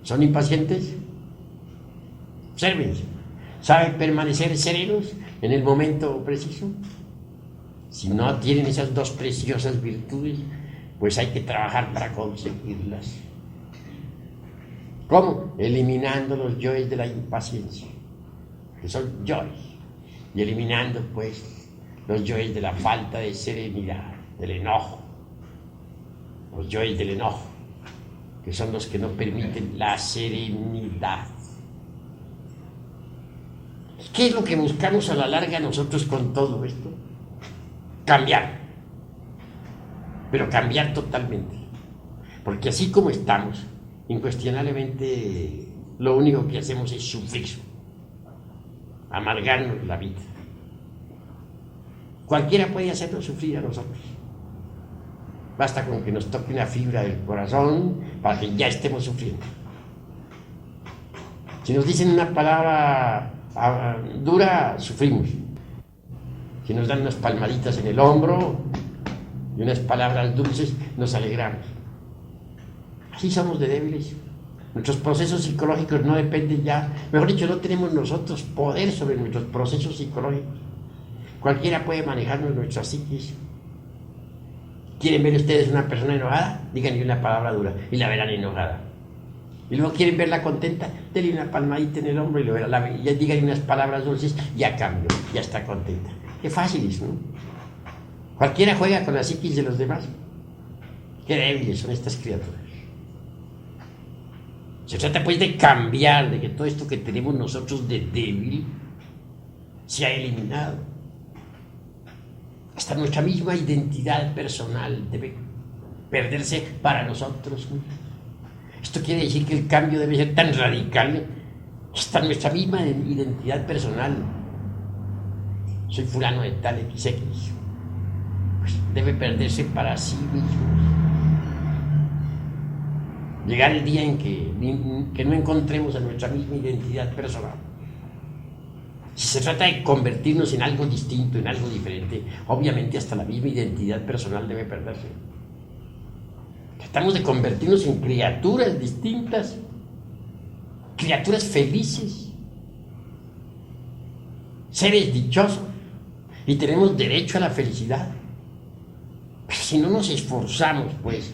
¿Son impacientes? Obsérvense. ¿Saben permanecer serenos en el momento preciso? Si no tienen esas dos preciosas virtudes, pues hay que trabajar para conseguirlas. ¿Cómo? Eliminando los yoes de la impaciencia, que son yoes, y eliminando pues los yoes de la falta de serenidad, del enojo, los yoes del enojo, que son los que no permiten la serenidad. ¿Qué es lo que buscamos a la larga nosotros con todo esto? Cambiar, pero cambiar totalmente, porque así como estamos, incuestionablemente lo único que hacemos es sufrir, amargarnos la vida. Cualquiera puede hacernos sufrir a nosotros. Basta con que nos toque una fibra del corazón para que ya estemos sufriendo. Si nos dicen una palabra dura, sufrimos. Si nos dan unas palmaditas en el hombro y unas palabras dulces, nos alegramos. Así somos de débiles. Nuestros procesos psicológicos no dependen ya, mejor dicho, no tenemos nosotros poder sobre nuestros procesos psicológicos. Cualquiera puede manejarnos nuestra psiquis. ¿Quieren ver ustedes una persona enojada? Díganle una palabra dura y la verán enojada. Y luego quieren verla contenta, denle una palmadita en el hombro y lo verán, ya díganle unas palabras dulces, ya cambió, ya está contenta. Qué fácil es, ¿no? Cualquiera juega con la psiquis de los demás. Qué débiles son estas criaturas. Se trata pues de cambiar, de que todo esto que tenemos nosotros de débil se ha eliminado. Hasta nuestra misma identidad personal debe perderse para nosotros mismos. Esto quiere decir que el cambio debe ser tan radical que hasta nuestra misma identidad personal, soy fulano de tal XX, pues debe perderse para sí mismo. Llegar el día en que no encontremos a nuestra misma identidad personal. Si se trata de convertirnos en algo distinto, en algo diferente, obviamente hasta la misma identidad personal debe perderse. Tratamos de convertirnos en criaturas distintas, criaturas felices, seres dichosos, y tenemos derecho a la felicidad. Pero si no nos esforzamos, pues,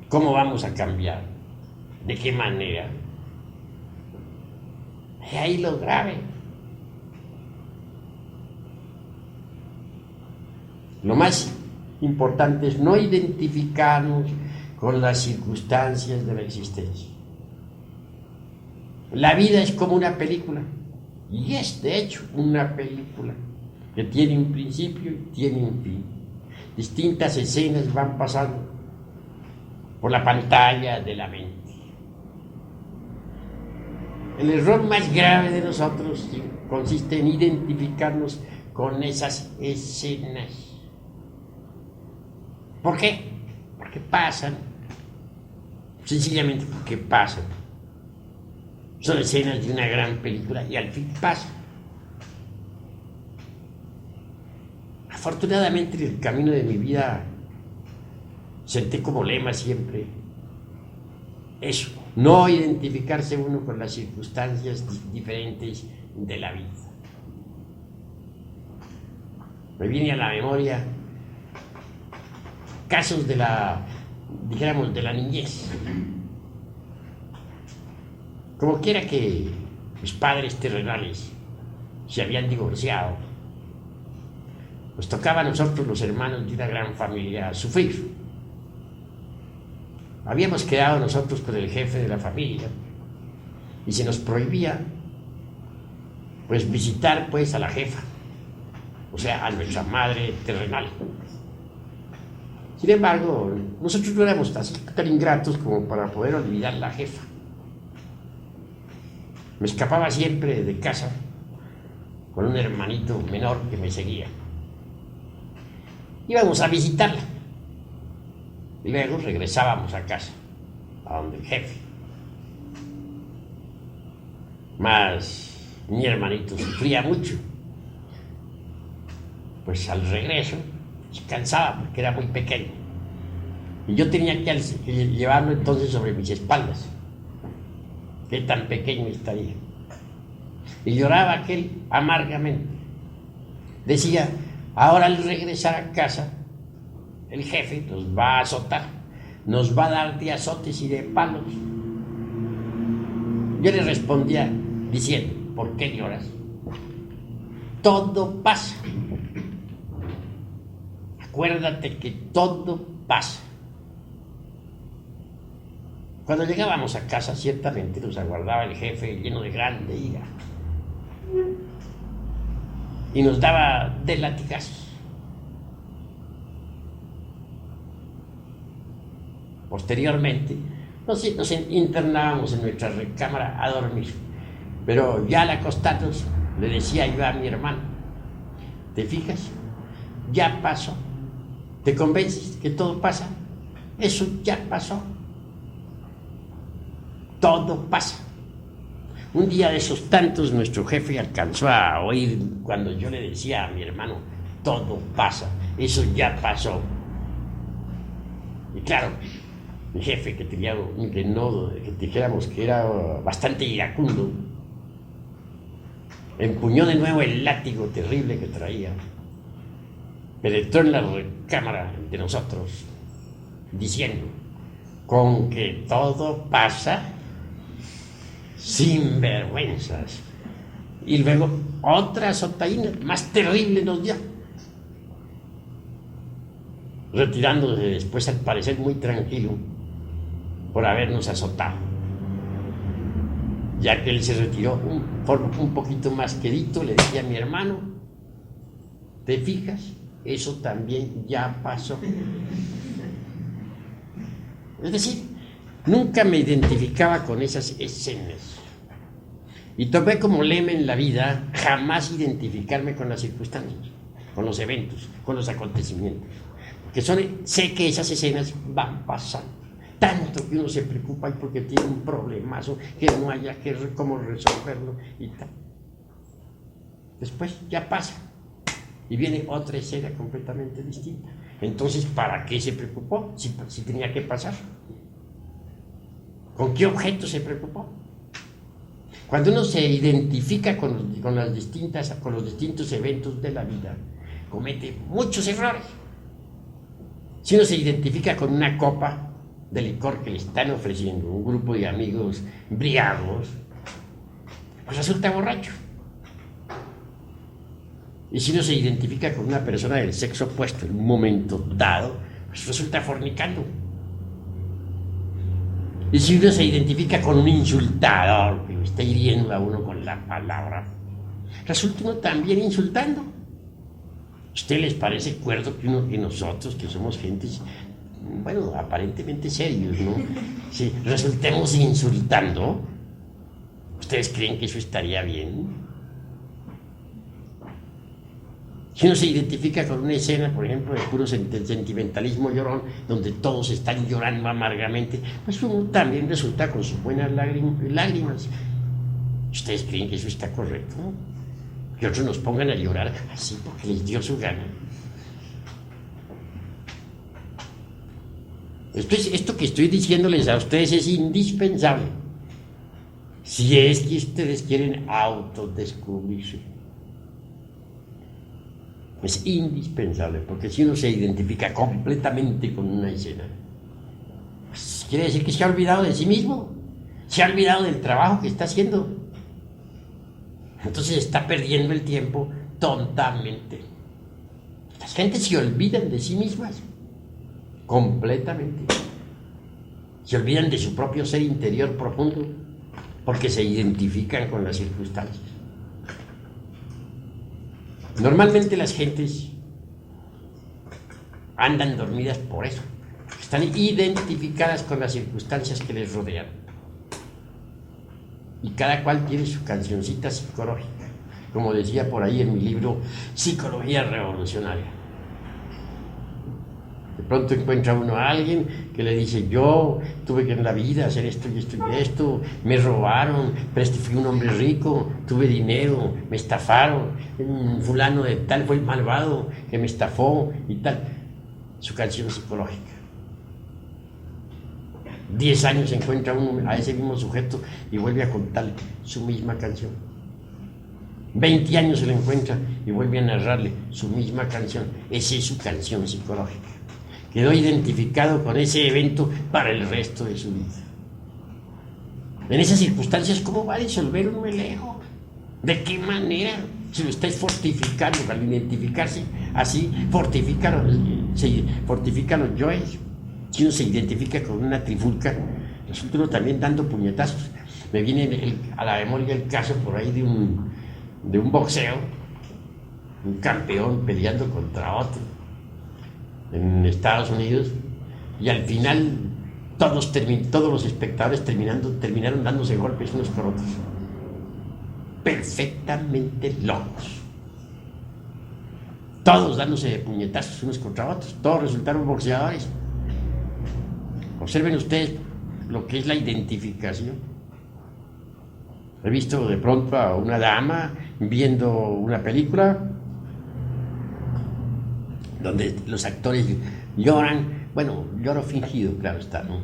¿cómo vamos a cambiar? ¿De qué manera? Y ahí lo grave. Lo más importante es no identificarnos con las circunstancias de la existencia. La vida es como una película, y es de hecho una película que tiene un principio y tiene un fin. Distintas escenas van pasando por la pantalla de la mente. El error más grave de nosotros consiste en identificarnos con esas escenas. ¿Por qué? Porque pasan. Sencillamente porque pasan. Son escenas de una gran película y al fin pasan. Afortunadamente en el camino de mi vida senté como lema siempre eso, no identificarse uno con las circunstancias diferentes de la vida. Me viene a la memoria casos de la niñez. Como quiera que mis padres terrenales se habían divorciado, nos tocaba a nosotros, los hermanos de una gran familia, sufrir. Habíamos quedado nosotros con el jefe de la familia y se nos prohibía pues visitar pues a la jefa, o sea, a nuestra madre terrenal. Sin embargo, nosotros no éramos así tan ingratos como para poder olvidar la jefa. Me escapaba siempre de casa con un hermanito menor que me seguía. Íbamos a visitarla y luego regresábamos a casa, a donde el jefe. Mas mi hermanito sufría mucho. Pues al regreso se cansaba porque era muy pequeño. Y yo tenía que llevarlo entonces sobre mis espaldas. Qué tan pequeño estaría. Y lloraba aquel amargamente. Decía, ahora al regresar a casa, el jefe nos va a azotar, nos va a dar de azotes y de palos. Yo le respondía diciendo, ¿por qué lloras? Todo pasa. Acuérdate que todo pasa. Cuando llegábamos a casa, ciertamente nos aguardaba el jefe lleno de grande ira y nos daba de latigazos. Posteriormente, nos internábamos en nuestra recámara a dormir, pero ya al acostarnos le decía yo a mi hermano, ¿te fijas? Ya pasó. ¿Te convences que todo pasa? Eso ya pasó. Todo pasa. Un día de esos tantos, nuestro jefe alcanzó a oír cuando yo le decía a mi hermano, todo pasa, eso ya pasó. Y claro, mi jefe, que tenía un renodo, que dijéramos que era bastante iracundo, empuñó de nuevo el látigo terrible que traía, penetró en la recámara de nosotros, diciendo, con que todo pasa, sin vergüenzas. Y luego otra azotaína más terrible nos dio, retirándose después al parecer muy tranquilo por habernos azotado. Ya que él se retiró un poquito más quedito, le decía a mi hermano, ¿te fijas? Eso también ya pasó. Es decir, nunca me identificaba con esas escenas. Y tomé como lema en la vida jamás identificarme con las circunstancias, con los eventos, con los acontecimientos. Porque sé que esas escenas van pasando. Tanto que uno se preocupa y porque tiene un problemazo que no haya cómo resolverlo y tal. Después ya pasa. Y viene otra escena completamente distinta. Entonces, ¿para qué se preocupó? Si tenía que pasar. ¿Con qué objeto se preocupó? Cuando uno se identifica con los distintos eventos de la vida, comete muchos errores. Si uno se identifica con una copa de licor que le están ofreciendo un grupo de amigos embriagados, pues resulta borracho. Y si uno se identifica con una persona del sexo opuesto en un momento dado, pues resulta fornicando. Y si uno se identifica con un insultador que lo está hiriendo a uno con la palabra, resulta uno también insultando. ¿A ustedes les parece cuerdo que nosotros, que somos gentes, bueno, aparentemente serios, ¿no? Si resultemos insultando, ¿ustedes creen que eso estaría bien? Si uno se identifica con una escena, por ejemplo, de puro sentimentalismo llorón, donde todos están llorando amargamente, pues uno también resulta con sus buenas lágrimas. ¿Ustedes creen que eso está correcto? Que otros nos pongan a llorar así porque les dio su gana. Esto que estoy diciéndoles a ustedes es indispensable. Si es que ustedes quieren autodescubrirse. Es indispensable, porque si uno se identifica completamente con una escena, pues quiere decir que se ha olvidado de sí mismo, se ha olvidado del trabajo que está haciendo. Entonces está perdiendo el tiempo tontamente. Las gentes se olvidan de sí mismas, completamente. Se olvidan de su propio ser interior profundo, porque se identifican con las circunstancias. Normalmente las gentes andan dormidas por eso. Están identificadas con las circunstancias que les rodean. Y cada cual tiene su cancioncita psicológica, como decía por ahí en mi libro Psicología Revolucionaria. De pronto encuentra uno a alguien que le dice: yo tuve que en la vida hacer esto y esto y esto, me robaron, pero fui un hombre rico, tuve dinero, me estafaron, fulano de tal fue el malvado que me estafó y tal. Su canción psicológica. 10 años se encuentra uno a ese mismo sujeto y vuelve a contarle su misma canción. 20 años se le encuentra y vuelve a narrarle su misma canción. Esa es su canción psicológica. Quedó identificado con ese evento para el resto de su vida. En esas circunstancias, ¿cómo va a disolver un ego? ¿De qué manera? Si lo estáis fortificando, al identificarse así, fortifican los yoes. Si uno se identifica con una trifulca, resulta uno también dando puñetazos. Me viene a la memoria el caso por ahí de un boxeo, un campeón peleando contra otro en Estados Unidos, y al final todos los espectadores terminaron dándose golpes unos con otros, perfectamente locos, todos dándose de puñetazos unos contra otros, todos resultaron boxeadores. Observen ustedes lo que es la identificación. He visto de pronto a una dama viendo una película donde los actores lloran, bueno, lloro fingido, claro está, ¿no?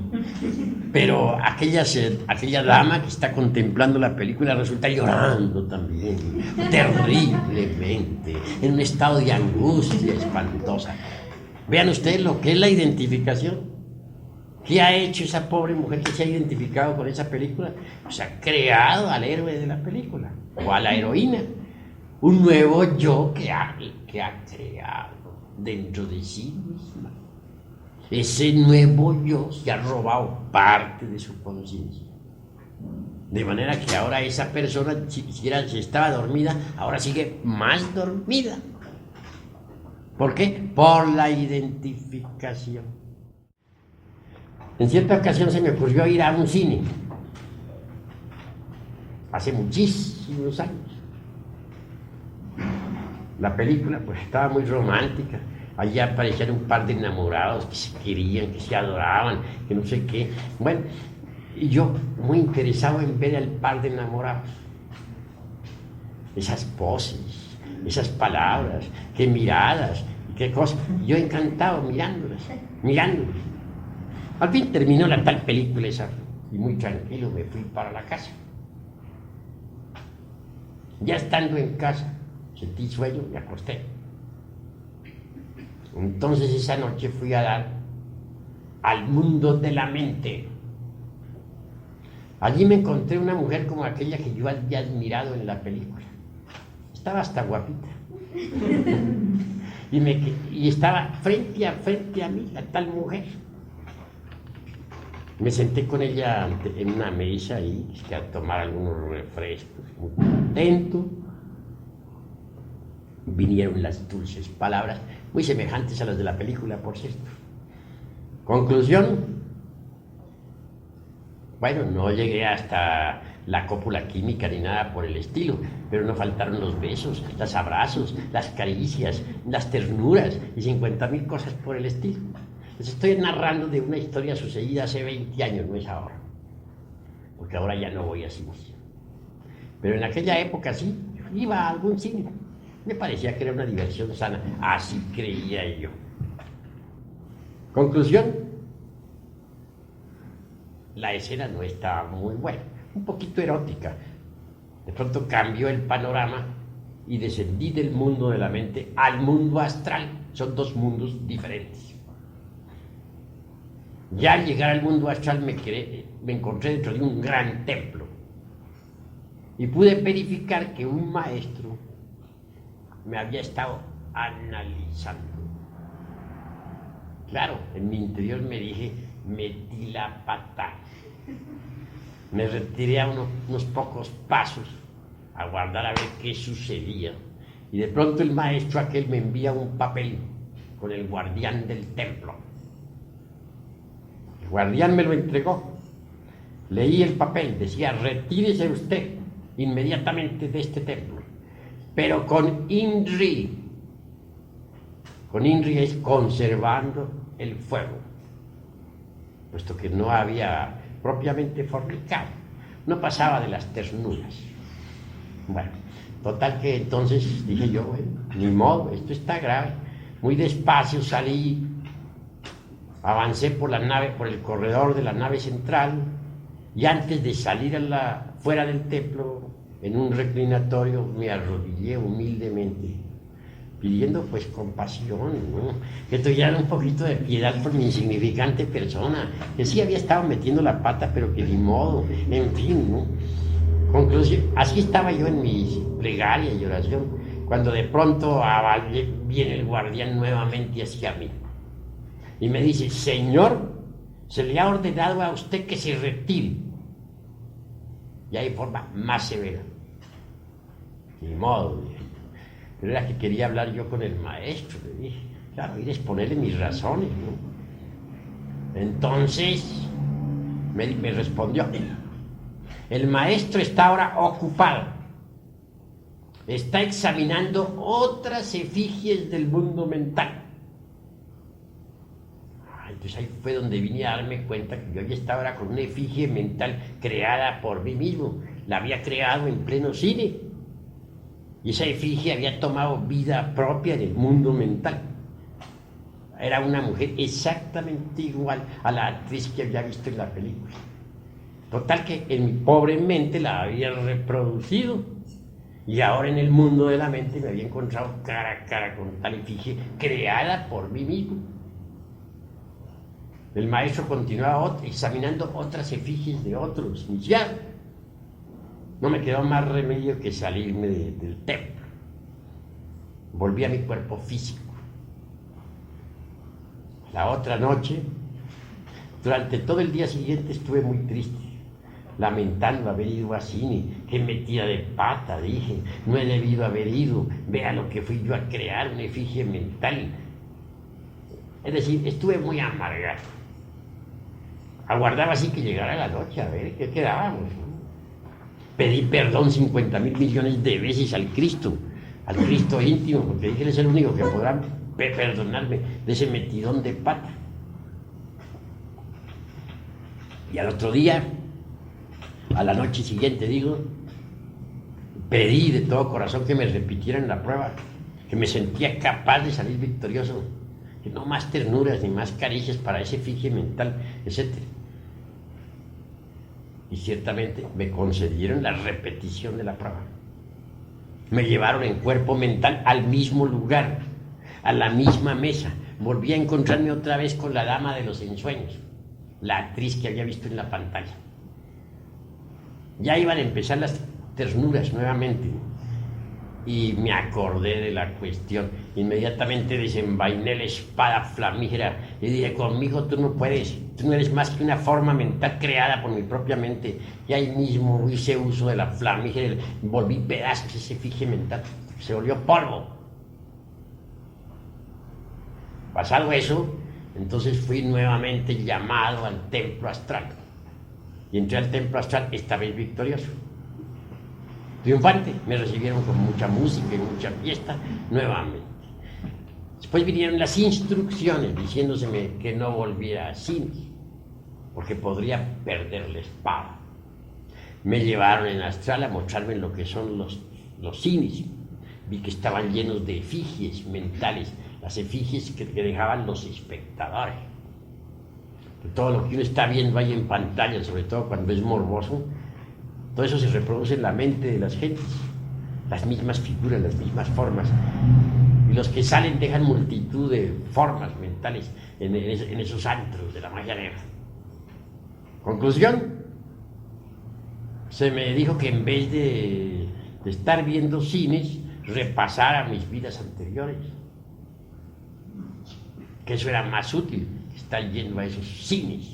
Pero aquella dama que está contemplando la película resulta llorando también, terriblemente, en un estado de angustia espantosa. Vean ustedes lo que es la identificación. ¿Qué ha hecho esa pobre mujer que se ha identificado con esa película? Pues ha creado al héroe de la película, o a la heroína, un nuevo yo que ha creado dentro de sí misma. Ese nuevo yo se ha robado parte de su conciencia. De manera que ahora esa persona, si estaba dormida, ahora sigue más dormida. ¿Por qué? Por la identificación. En cierta ocasión se me ocurrió ir a un cine, hace muchísimos años. La película pues estaba muy romántica, allí aparecían un par de enamorados que se querían, que se adoraban, que no sé qué. Bueno, y yo muy interesado en ver al par de enamorados. Esas poses, esas palabras, qué miradas, qué cosas. Yo encantado mirándolas. Al fin terminó la tal película esa y muy tranquilo me fui para la casa. Ya estando en casa, sentí sueño y me acosté. Entonces esa noche fui a dar al mundo de la mente. Allí me encontré una mujer como aquella que yo había admirado en la película. Estaba hasta guapita. Y estaba frente a mí la tal mujer. Me senté con ella en una mesa ahí, a tomar algunos refrescos, muy contento. Vinieron las dulces palabras, muy semejantes a las de la película, por cierto. Conclusión, bueno, no llegué hasta la cópula química ni nada por el estilo, pero no faltaron los besos, los abrazos, las caricias, las ternuras y 50.000 cosas por el estilo. Les estoy narrando de una historia sucedida hace 20 años, no es ahora, porque ahora ya no voy a cine. Pero en aquella época sí, iba a algún cine. Me parecía que era una diversión sana, así creía yo. Conclusión, la escena no estaba muy buena, un poquito erótica. De pronto cambió el panorama y descendí del mundo de la mente al mundo astral. Son dos mundos diferentes. Ya al llegar al mundo astral me encontré dentro de un gran templo y pude verificar que un maestro me había estado analizando. Claro, en mi interior me dije, metí la pata. Me retiré a unos pocos pasos a guardar a ver qué sucedía. Y de pronto el maestro aquel me envía un papel con el guardián del templo. El guardián me lo entregó. Leí el papel, decía, retírese usted inmediatamente de este templo, pero con INRI. Con INRI es conservando el fuego, puesto que no había propiamente fornicado, no pasaba de las ternuras. Bueno, total que entonces dije yo, bueno, ni modo, esto está grave. Muy despacio salí, avancé por la nave, por el corredor de la nave central, y antes de salir fuera del templo, en un reclinatorio, me arrodillé humildemente, pidiendo pues compasión, ¿no? Que tuvieran un poquito de piedad por mi insignificante persona, que sí había estado metiendo la pata, pero que ni modo, en fin, ¿no? Conclusión, así estaba yo en mi plegaria y oración, cuando de pronto viene el guardián nuevamente hacia mí y me dice, señor, se le ha ordenado a usted que se retire. Ya de forma más severa. Ni modo, dije. Pero era que quería hablar yo con el maestro, le dije. Claro, ir a exponerle mis razones, ¿no? Entonces, me respondió, el maestro está ahora ocupado. Está examinando otras efigies del mundo mental. Entonces ahí fue donde vine a darme cuenta que yo ya estaba ahora con una efigie mental creada por mí mismo. La había creado en pleno cine. Y esa efigie había tomado vida propia en el mundo mental. Era una mujer exactamente igual a la actriz que había visto en la película. Total que en mi pobre mente la había reproducido. Y ahora en el mundo de la mente me había encontrado cara a cara con tal efigie creada por mí mismo. El maestro continuaba examinando otras efigies de otros, y ya no me quedó más remedio que salirme del templo. Volví a mi cuerpo físico. La otra noche, durante todo el día siguiente estuve muy triste, lamentando haber ido a cine. Qué metida de pata, dije, no he debido haber ido, vea lo que fui yo a crear, una efigie mental. Es decir, estuve muy amargado. Aguardaba así que llegara la noche, a ver qué quedábamos. Pedí perdón 50.000 millones de veces al Cristo íntimo, porque dije, Él es el único que podrá perdonarme de ese metidón de pata. Y al otro día, a la noche siguiente, pedí de todo corazón que me repitieran la prueba, que me sentía capaz de salir victorioso, que no más ternuras ni más caricias para ese efigie mental, etc. Y ciertamente me concedieron la repetición de la prueba. Me llevaron en cuerpo mental al mismo lugar, a la misma mesa. Volví a encontrarme otra vez con la dama de los ensueños, la actriz que había visto en la pantalla. Ya iban a empezar las ternuras nuevamente y me acordé de la cuestión. Inmediatamente desenvainé la espada flamígera y dije, conmigo tú no puedes, tú no eres más que una forma mental creada por mi propia mente. Y ahí mismo hice uso de la flamígera, volví pedazos ese efigie mental, se volvió polvo. Pasado eso, entonces fui nuevamente llamado al templo astral. Y entré al templo astral, esta vez victorioso. Triunfante, me recibieron con mucha música y mucha fiesta nuevamente. Después vinieron las instrucciones diciéndoseme que no volviera a cine, porque podría perder la espada. Me llevaron en astral a mostrarme lo que son los cines. Vi que estaban llenos de efigies mentales, las efigies que dejaban los espectadores. todo lo que uno está viendo ahí en pantalla, sobre todo cuando es morboso, todo eso se reproduce en la mente de las gentes, las mismas figuras, las mismas formas, y los que salen dejan multitud de formas mentales en esos antros de la magia negra. Conclusión, se me dijo que en vez de estar viendo cines, repasara mis vidas anteriores, que eso era más útil que estar yendo a esos cines.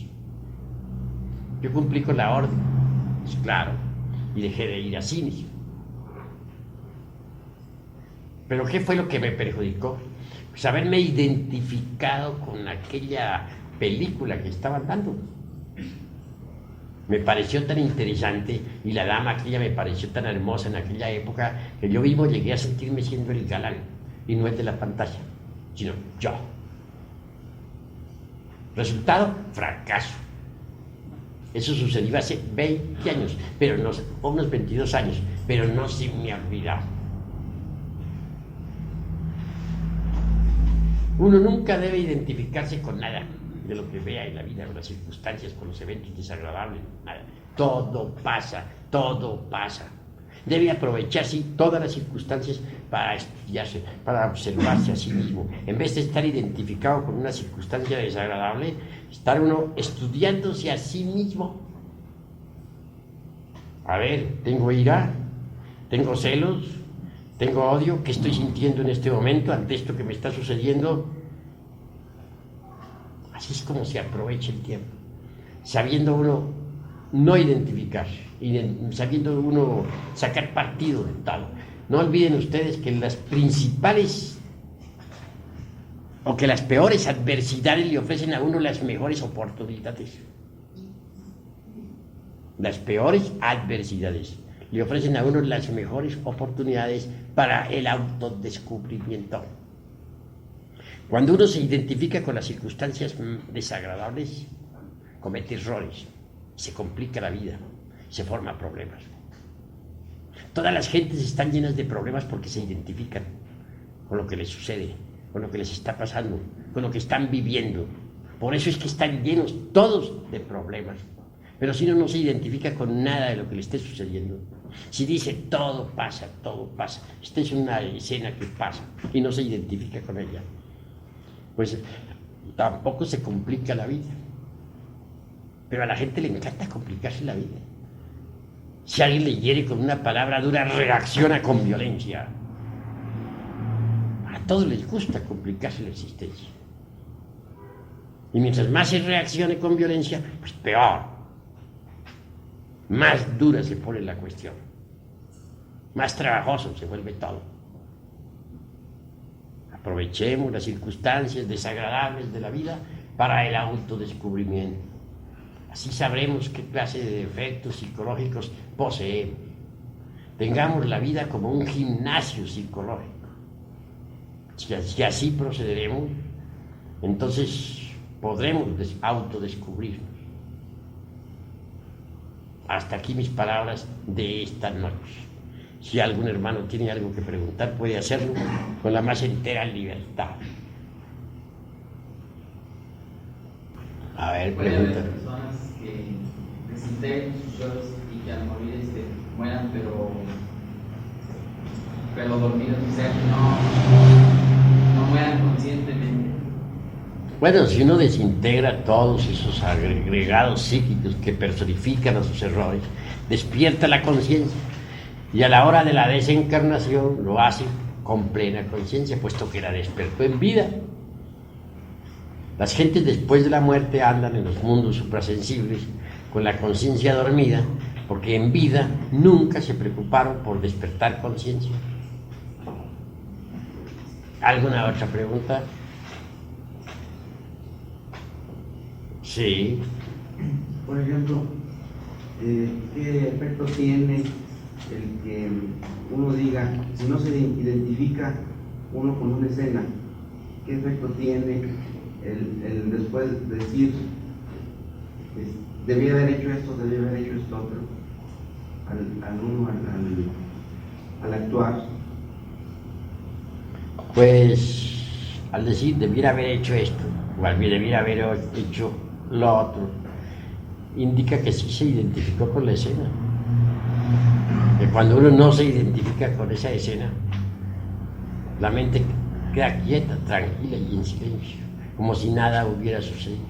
Yo cumplí con la orden, pues claro, y dejé de ir a cines. Pero ¿qué fue lo que me perjudicó? Pues haberme identificado con aquella película que estaban dando. Me pareció tan interesante y la dama aquella me pareció tan hermosa en aquella época que yo mismo llegué a sentirme siendo el galán, y no el de la pantalla, sino yo. Resultado, fracaso. Eso sucedió hace 20 años, pero no, o unos 22 años, pero no se me ha olvidado. Uno nunca debe identificarse con nada de lo que vea en la vida, con las circunstancias, con los eventos desagradables, nada. Todo pasa, todo pasa. Debe aprovecharse todas las circunstancias para estudiarse, para observarse a sí mismo. En vez de estar identificado con una circunstancia desagradable, estar uno estudiándose a sí mismo. A ver, tengo ira, tengo celos, tengo odio, ¿qué estoy sintiendo en este momento ante esto que me está sucediendo? Así es como se aprovecha el tiempo, sabiendo uno no identificarse, sabiendo uno sacar partido de todo. No olviden ustedes que las principales o que las peores adversidades le ofrecen a uno las mejores oportunidades. Las peores adversidades le ofrecen a uno las mejores oportunidades para el autodescubrimiento. Cuando uno se identifica con las circunstancias desagradables, comete errores, se complica la vida, se forman problemas. Todas las gentes están llenas de problemas porque se identifican con lo que les sucede, con lo que les está pasando, con lo que están viviendo. Por eso es que están llenos todos de problemas. Pero si uno no se identifica con nada de lo que le esté sucediendo, si dice todo pasa, esta es una escena que pasa y no se identifica con ella, pues tampoco se complica la vida. Pero a la gente le encanta complicarse la vida. Si alguien le hiere con una palabra dura, reacciona con violencia. A todos les gusta complicarse la existencia. Y mientras más se reaccione con violencia, pues peor. Más dura se pone la cuestión. Más trabajoso se vuelve todo. Aprovechemos las circunstancias desagradables de la vida para el autodescubrimiento. Así sabremos qué clase de efectos psicológicos poseemos. Tengamos la vida como un gimnasio psicológico. Si así procederemos, entonces podremos autodescubrirnos. Hasta aquí mis palabras de esta noche. Si algún hermano tiene algo que preguntar, puede hacerlo con la más entera libertad. A ver, puede pregunta. haber personas que desintegren sus yoes y que al morir mueran, pero dormidos, o sea, que no mueran conscientemente. Bueno, si uno desintegra todos esos agregados psíquicos que personifican a sus errores, despierta la conciencia y a la hora de la desencarnación lo hace con plena conciencia, puesto que la despertó en vida. Las gentes después de la muerte andan en los mundos suprasensibles con la conciencia dormida, porque en vida nunca se preocuparon por despertar conciencia. ¿Alguna otra pregunta? Sí. Por ejemplo, ¿qué efecto tiene el que uno diga, si no se identifica uno con una escena, qué efecto tiene el después decir, debía haber hecho esto, debía haber hecho esto otro, al actuar? Pues al decir debiera haber hecho esto, o debiera haber hecho lo otro, indica que sí se identificó con la escena. Que cuando uno no se identifica con esa escena, la mente queda quieta, tranquila y en silencio, como si nada hubiera sucedido.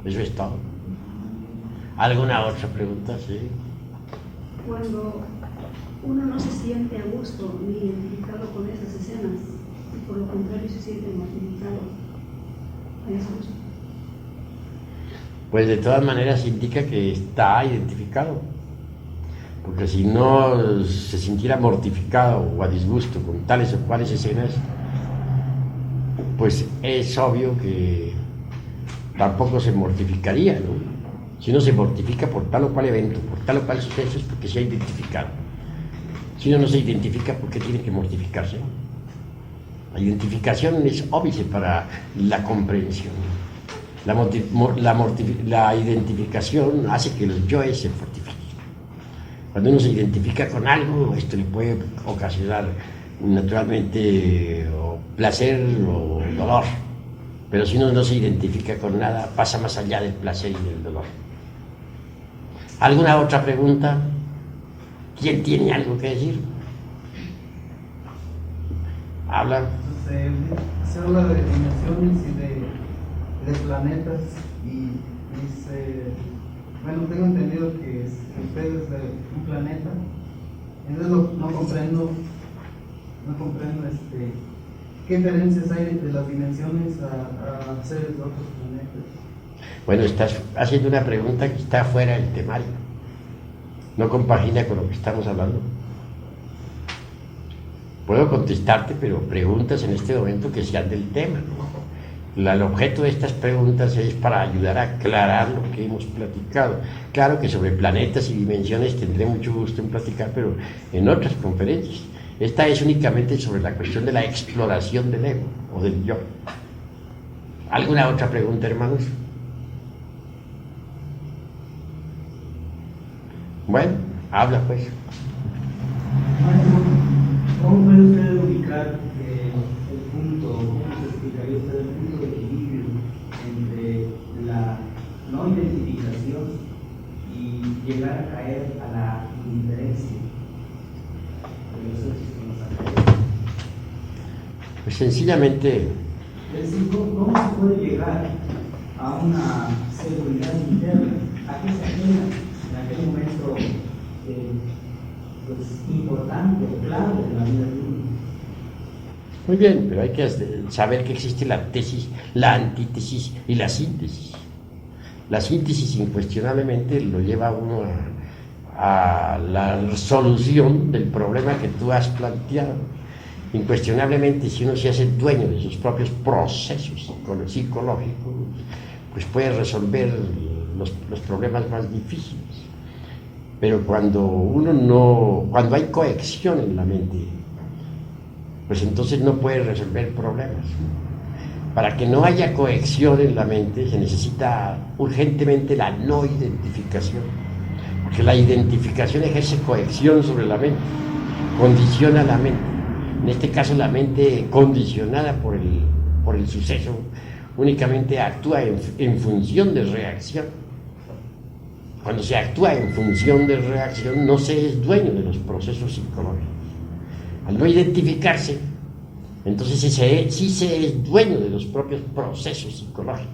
Eso es todo. ¿Alguna otra pregunta? Sí. Cuando uno no se siente a gusto ni identificado con esas escenas, y por lo contrario se siente mortificado, ¿a eso? Pues de todas maneras indica que está identificado. Porque si no se sintiera mortificado o a disgusto con tales o cuales escenas, pues es obvio que tampoco se mortificaría, ¿no? Si uno se mortifica por tal o cual evento, por tal o cual suceso, es porque se ha identificado. Si uno no se identifica, ¿por qué tiene que mortificarse? La identificación es óbice para la comprensión. La identificación hace que los yoes se fortifiquen. Cuando uno se identifica con algo, esto le puede ocasionar naturalmente o placer o dolor. Pero si uno no se identifica con nada, pasa más allá del placer y del dolor. ¿Alguna otra pregunta? ¿Quién tiene algo que decir? Habla. Se habla de dimensiones y de planetas y bueno, tengo entendido que usted es de un planeta, entonces no comprendo qué diferencias hay entre las dimensiones a seres de otros planetas. Bueno, estás haciendo una pregunta que está fuera del temario, no compagina con lo que estamos hablando. Puedo contestarte, pero preguntas en este momento que sean del tema, ¿no? El objeto de estas preguntas es para ayudar a aclarar lo que hemos platicado. Claro que sobre planetas y dimensiones tendré mucho gusto en platicar, pero en otras conferencias. Esta es únicamente sobre la cuestión de la exploración del ego o del yo. ¿Alguna otra pregunta, hermanos? Bueno, habla pues. ¿Cómo puede usted ubicar el punto, cómo se explicaría usted el punto de equilibrio entre la no identificación y llegar a caer a la indiferencia de los hechos que nos atraen? Pues sencillamente, Es decir, ¿cómo se puede llegar a una seguridad interna? ¿A qué se genera en aquel momento pues, importante o clave de la vida de uno? muy bien, pero hay que saber que existe la tesis, la antítesis y la síntesis. La síntesis incuestionablemente lo lleva a uno a la solución del problema que tú has planteado. Incuestionablemente, si uno se hace dueño de sus propios procesos psicológicos, pues puede resolver los problemas más difíciles. Pero cuando hay cohección en la mente, pues entonces no puede resolver problemas. Para que no haya cohección en la mente se necesita urgentemente la no identificación, porque la identificación ejerce cohección sobre la mente, condiciona la mente. En este caso la mente condicionada por el suceso únicamente actúa en función de reacción. Cuando se actúa en función de reacción no se es dueño de los procesos psicológicos. Al no identificarse, entonces sí se es dueño de los propios procesos psicológicos.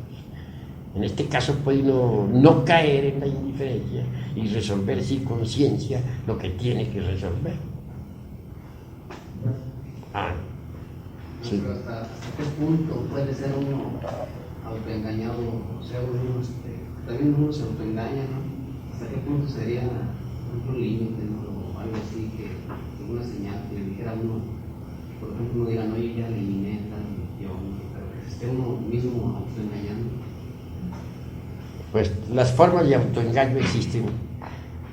En este caso puede uno no caer en la indiferencia y resolver sin conciencia lo que tiene que resolver. Sí. Pero ¿hasta qué punto puede ser uno autoengañado? O sea, también uno se autoengaña, ¿no? ¿Hasta qué punto sería un límite, ¿no? O algo así, que alguna señal que le dijera a uno, por ejemplo, uno diga, no, yo ya eliminé tal religión, pero que se esté uno mismo autoengañando? Pues las formas de autoengaño existen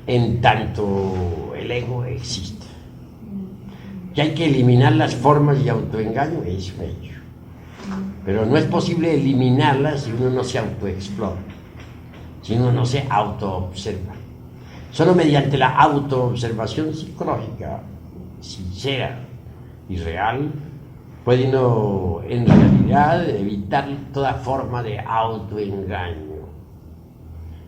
en tanto el ego existe. Que hay que eliminar las formas de autoengaño es un hecho. Pero no es posible eliminarlas si uno no se autoexplora, si uno no se autoobserva. Solo mediante la autoobservación psicológica sincera y real puede uno en realidad evitar toda forma de autoengaño.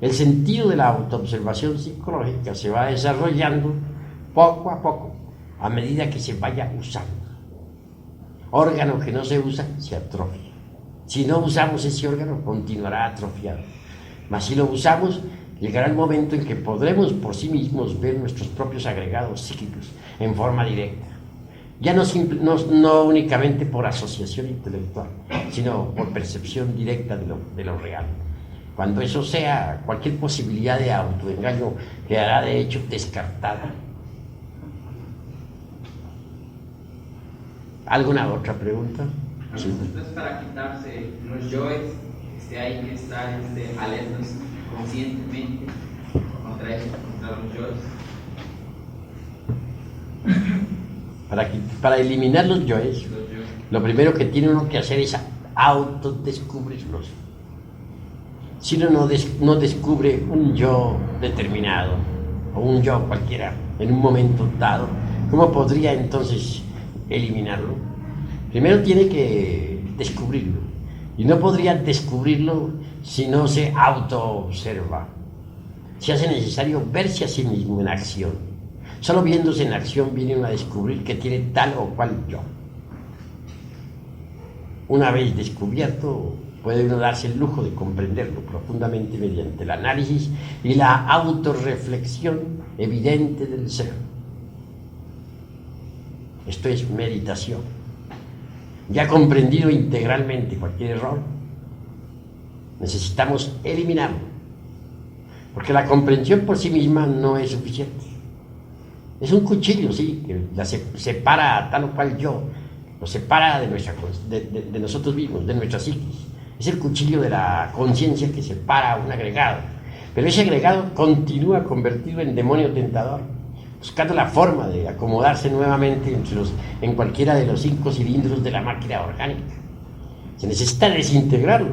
El sentido de la autoobservación psicológica se va desarrollando poco a poco, a medida que se vaya usando. Órgano que no se usa, se atrofia. Si no usamos ese órgano, continuará atrofiado. Mas si lo usamos, llegará el momento en que podremos por sí mismos ver nuestros propios agregados psíquicos en forma directa. Ya no únicamente por asociación intelectual, sino por percepción directa de lo real. Cuando eso sea, cualquier posibilidad de autoengaño quedará de hecho descartada. ¿Alguna otra pregunta? Sí. Entonces, para quitarse los yoes, hay que estar alertas conscientemente contra los yoes. Para eliminar los yoes, lo primero que tiene uno que hacer es autodescubrirlos. Si uno no descubre un yo determinado, o un yo cualquiera, en un momento dado, ¿cómo podría entonces eliminarlo? Primero tiene que descubrirlo, y no podría descubrirlo si no se autoobserva. Se hace necesario verse a sí mismo en acción. Solo viéndose en acción viene uno a descubrir que tiene tal o cual yo. Una vez descubierto, puede uno darse el lujo de comprenderlo profundamente mediante el análisis y la autorreflexión evidente del ser. Esto es meditación. Ya comprendido integralmente cualquier error, necesitamos eliminarlo, porque la comprensión por sí misma no es suficiente. Es un cuchillo, sí, que separa a tal o cual yo, lo separa de nosotros mismos, de nuestra psiquis. Es el cuchillo de la conciencia que separa a un agregado, pero ese agregado continúa convertido en demonio tentador, buscando la forma de acomodarse nuevamente en cualquiera de los 5 cilindros de la máquina orgánica. Se necesita desintegrarlo.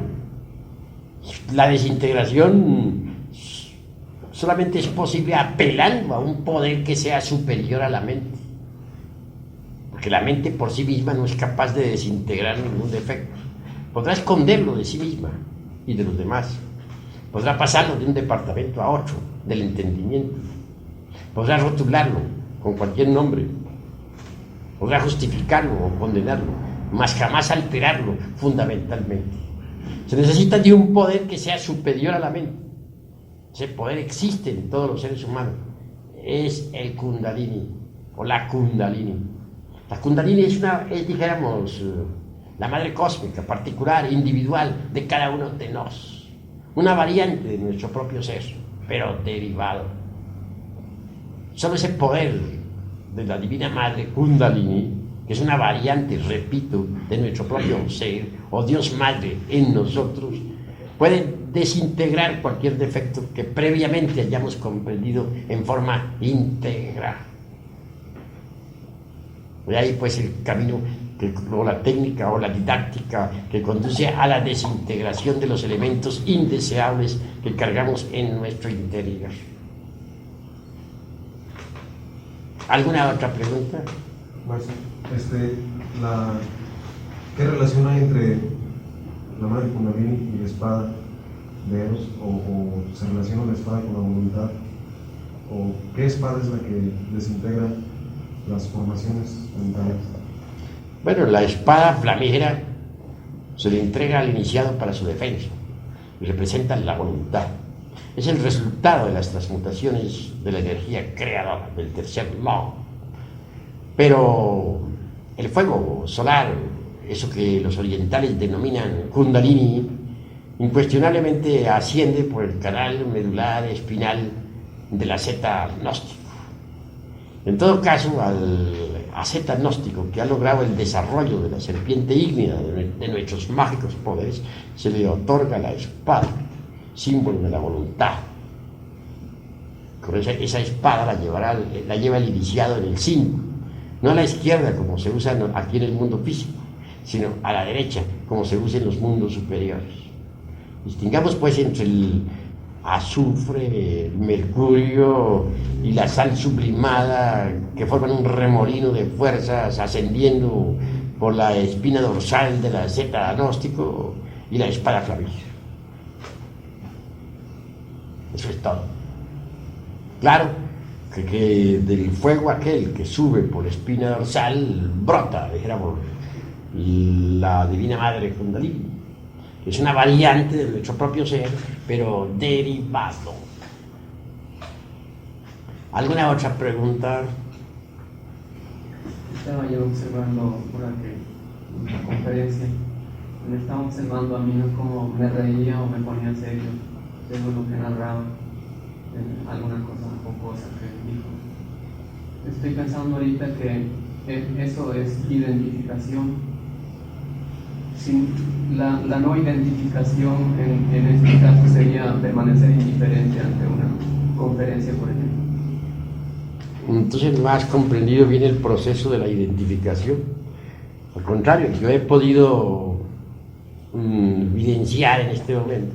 La desintegración solamente es posible apelando a un poder que sea superior a la mente, porque la mente por sí misma no es capaz de desintegrar ningún defecto. Podrá esconderlo de sí misma y de los demás, podrá pasarlo de un departamento a otro del entendimiento, podrá rotularlo con cualquier nombre, podrá justificarlo o condenarlo, mas jamás alterarlo fundamentalmente. Se necesita de un poder que sea superior a la mente. Ese poder existe en todos los seres humanos. Es el Kundalini o la Kundalini. La Kundalini es dijéramos, la madre cósmica, particular, individual de cada uno de nosotros. Una variante de nuestro propio ser, pero derivado. Solo ese poder de la Divina Madre Kundalini, que es una variante, repito, de nuestro propio ser, o Dios Madre en nosotros, puede desintegrar cualquier defecto que previamente hayamos comprendido en forma íntegra. De ahí pues el camino o la técnica o la didáctica que conduce a la desintegración de los elementos indeseables que cargamos en nuestro interior. ¿Alguna otra pregunta? Maestro, ¿qué relación hay entre la madre Kundalini y la espada de Eros? ¿O se relaciona la espada con la voluntad? ¿O qué espada es la que desintegra las formaciones mentales? Bueno, la espada flamígera se le entrega al iniciado para su defensa y representa la voluntad. Es el resultado de las transmutaciones de la energía creadora del tercer law. Pero el fuego solar, eso que los orientales denominan Kundalini, incuestionablemente asciende por el canal medular espinal de la zeta gnóstico. En todo caso, al asceta gnóstico que ha logrado el desarrollo de la serpiente ígnea de nuestros mágicos poderes, se le otorga la espada, símbolo de la voluntad. Con esa espada la lleva el iniciado en el 5, no a la izquierda como se usa aquí en el mundo físico, sino a la derecha como se usa en los mundos superiores. Distingamos pues entre el azufre, el mercurio y la sal sublimada que forman un remolino de fuerzas ascendiendo por la espina dorsal de la seta agnóstico y la espada flamígera. Eso es todo. Claro que del fuego aquel que sube por la espina dorsal brota, dijéramos, la Divina Madre Kundalini. Es una variante de nuestro propio ser, pero derivado. ¿Alguna otra pregunta? Estaba yo observando por aquí una conferencia, me estaba observando a mí cómo me reía o me ponía serio según lo que narraba, alguna cosa jocosa que dijo. Estoy pensando ahorita que eso es identificación. La no identificación en este caso sería permanecer indiferente ante una conferencia, por ejemplo. Entonces no has comprendido bien el proceso de la identificación. Al contrario, yo he podido evidenciar en este momento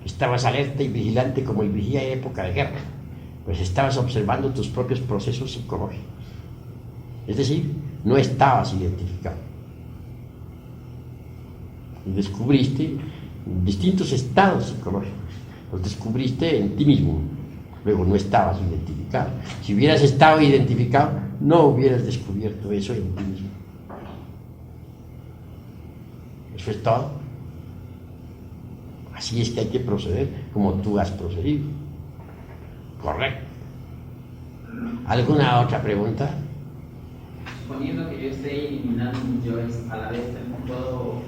que estabas alerta y vigilante como el vigía en época de guerra, pues estabas observando tus propios procesos psicológicos. Es decir, no estabas identificado. Y descubriste distintos estados psicológicos, los descubriste en ti mismo. Luego no estabas identificado. Si hubieras estado identificado, no hubieras descubierto eso en ti mismo. Eso es todo. Así es que hay que proceder como tú has procedido. Correcto. ¿Alguna otra pregunta? Suponiendo que yo esté eliminando mis yoes, a la vez también puedo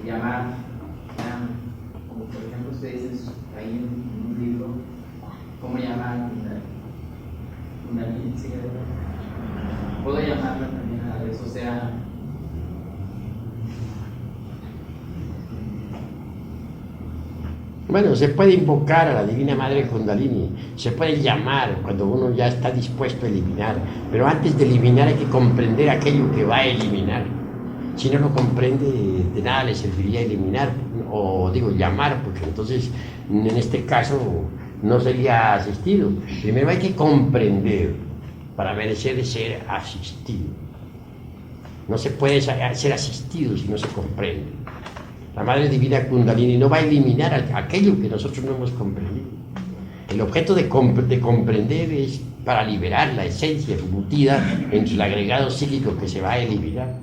llamar, como por ejemplo ustedes dicen ahí en un libro, ¿cómo llamar? Kundalini, ¿sí? Puedo llamarla también a la vez, o sea, bueno, se puede invocar a la Divina Madre Kundalini, se puede llamar cuando uno ya está dispuesto a eliminar, pero antes de eliminar hay que comprender aquello que va a eliminar. Si no lo comprende, de nada le serviría eliminar, o digo llamar, porque entonces en este caso no sería asistido. Primero hay que comprender para merecer ser asistido. No se puede ser asistido si no se comprende. La Madre Divina Kundalini no va a eliminar aquello que nosotros no hemos comprendido. El objeto de comprender es para liberar la esencia embutida entre el agregado psíquico que se va a eliminar.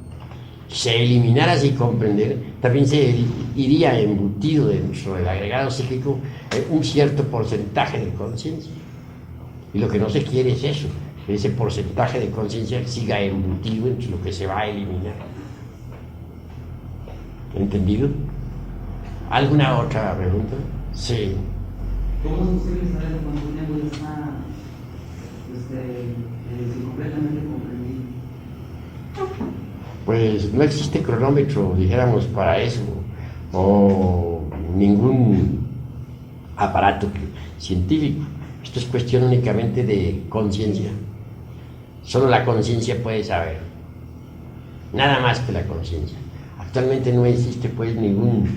Si se eliminara sin comprender, también se iría embutido dentro del agregado psíquico un cierto porcentaje de conciencia. Y lo que no se quiere es eso, que ese porcentaje de conciencia siga embutido entre lo que se va a eliminar. ¿Entendido? ¿Alguna otra pregunta? Sí. ¿Cómo es posible saber cuando un ego está completamente comprendido? Pues no existe cronómetro, dijéramos, para eso, o ningún aparato científico. Esto es cuestión únicamente de conciencia. Solo la conciencia puede saber, nada más que la conciencia. Actualmente no existe pues ningún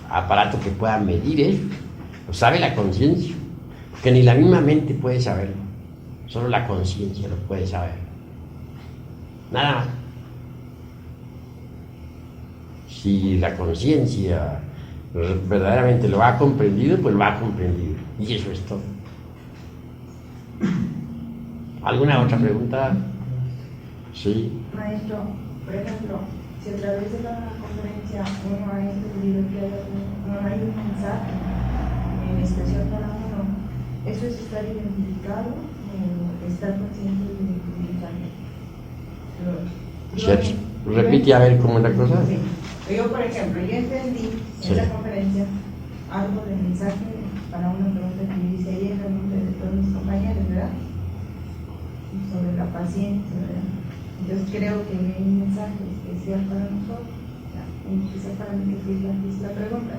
aparato que pueda medir eso. Lo sabe la conciencia, porque ni la misma mente puede saberlo. Solo la conciencia lo puede saber. Nada más. Si la conciencia verdaderamente lo ha comprendido, pues lo ha comprendido. Y eso es todo. ¿Alguna otra pregunta? Sí. Maestro, por ejemplo, si a través de la conferencia uno ha entendido que hay un mensaje en especial para uno, ¿eso es estar identificado o estar consciente de identificarlo? Repite a ver cómo es la cosa. Sí. Yo, por ejemplo, yo entendí en esa conferencia algo del mensaje para una pregunta que hice ayer en nombre de todos mis compañeros, ¿verdad? Sobre la paciencia, ¿verdad? Entonces creo que hay un mensaje especial para nosotros, especial para mí, que es la pregunta.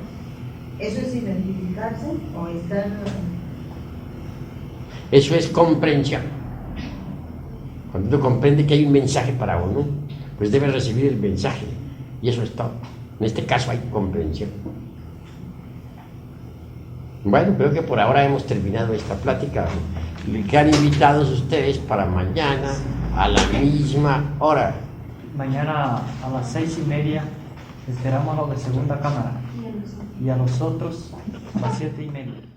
¿Eso es identificarse o estar...? Eso es comprensión. Cuando uno comprende que hay un mensaje para uno, pues debe recibir el mensaje. Y eso es todo. En este caso hay comprensión. Bueno, creo que por ahora hemos terminado esta plática. Le quedan invitados ustedes para mañana a la misma hora. Mañana a las 6:30 esperamos a los de segunda cámara y a los otros a las 7:30.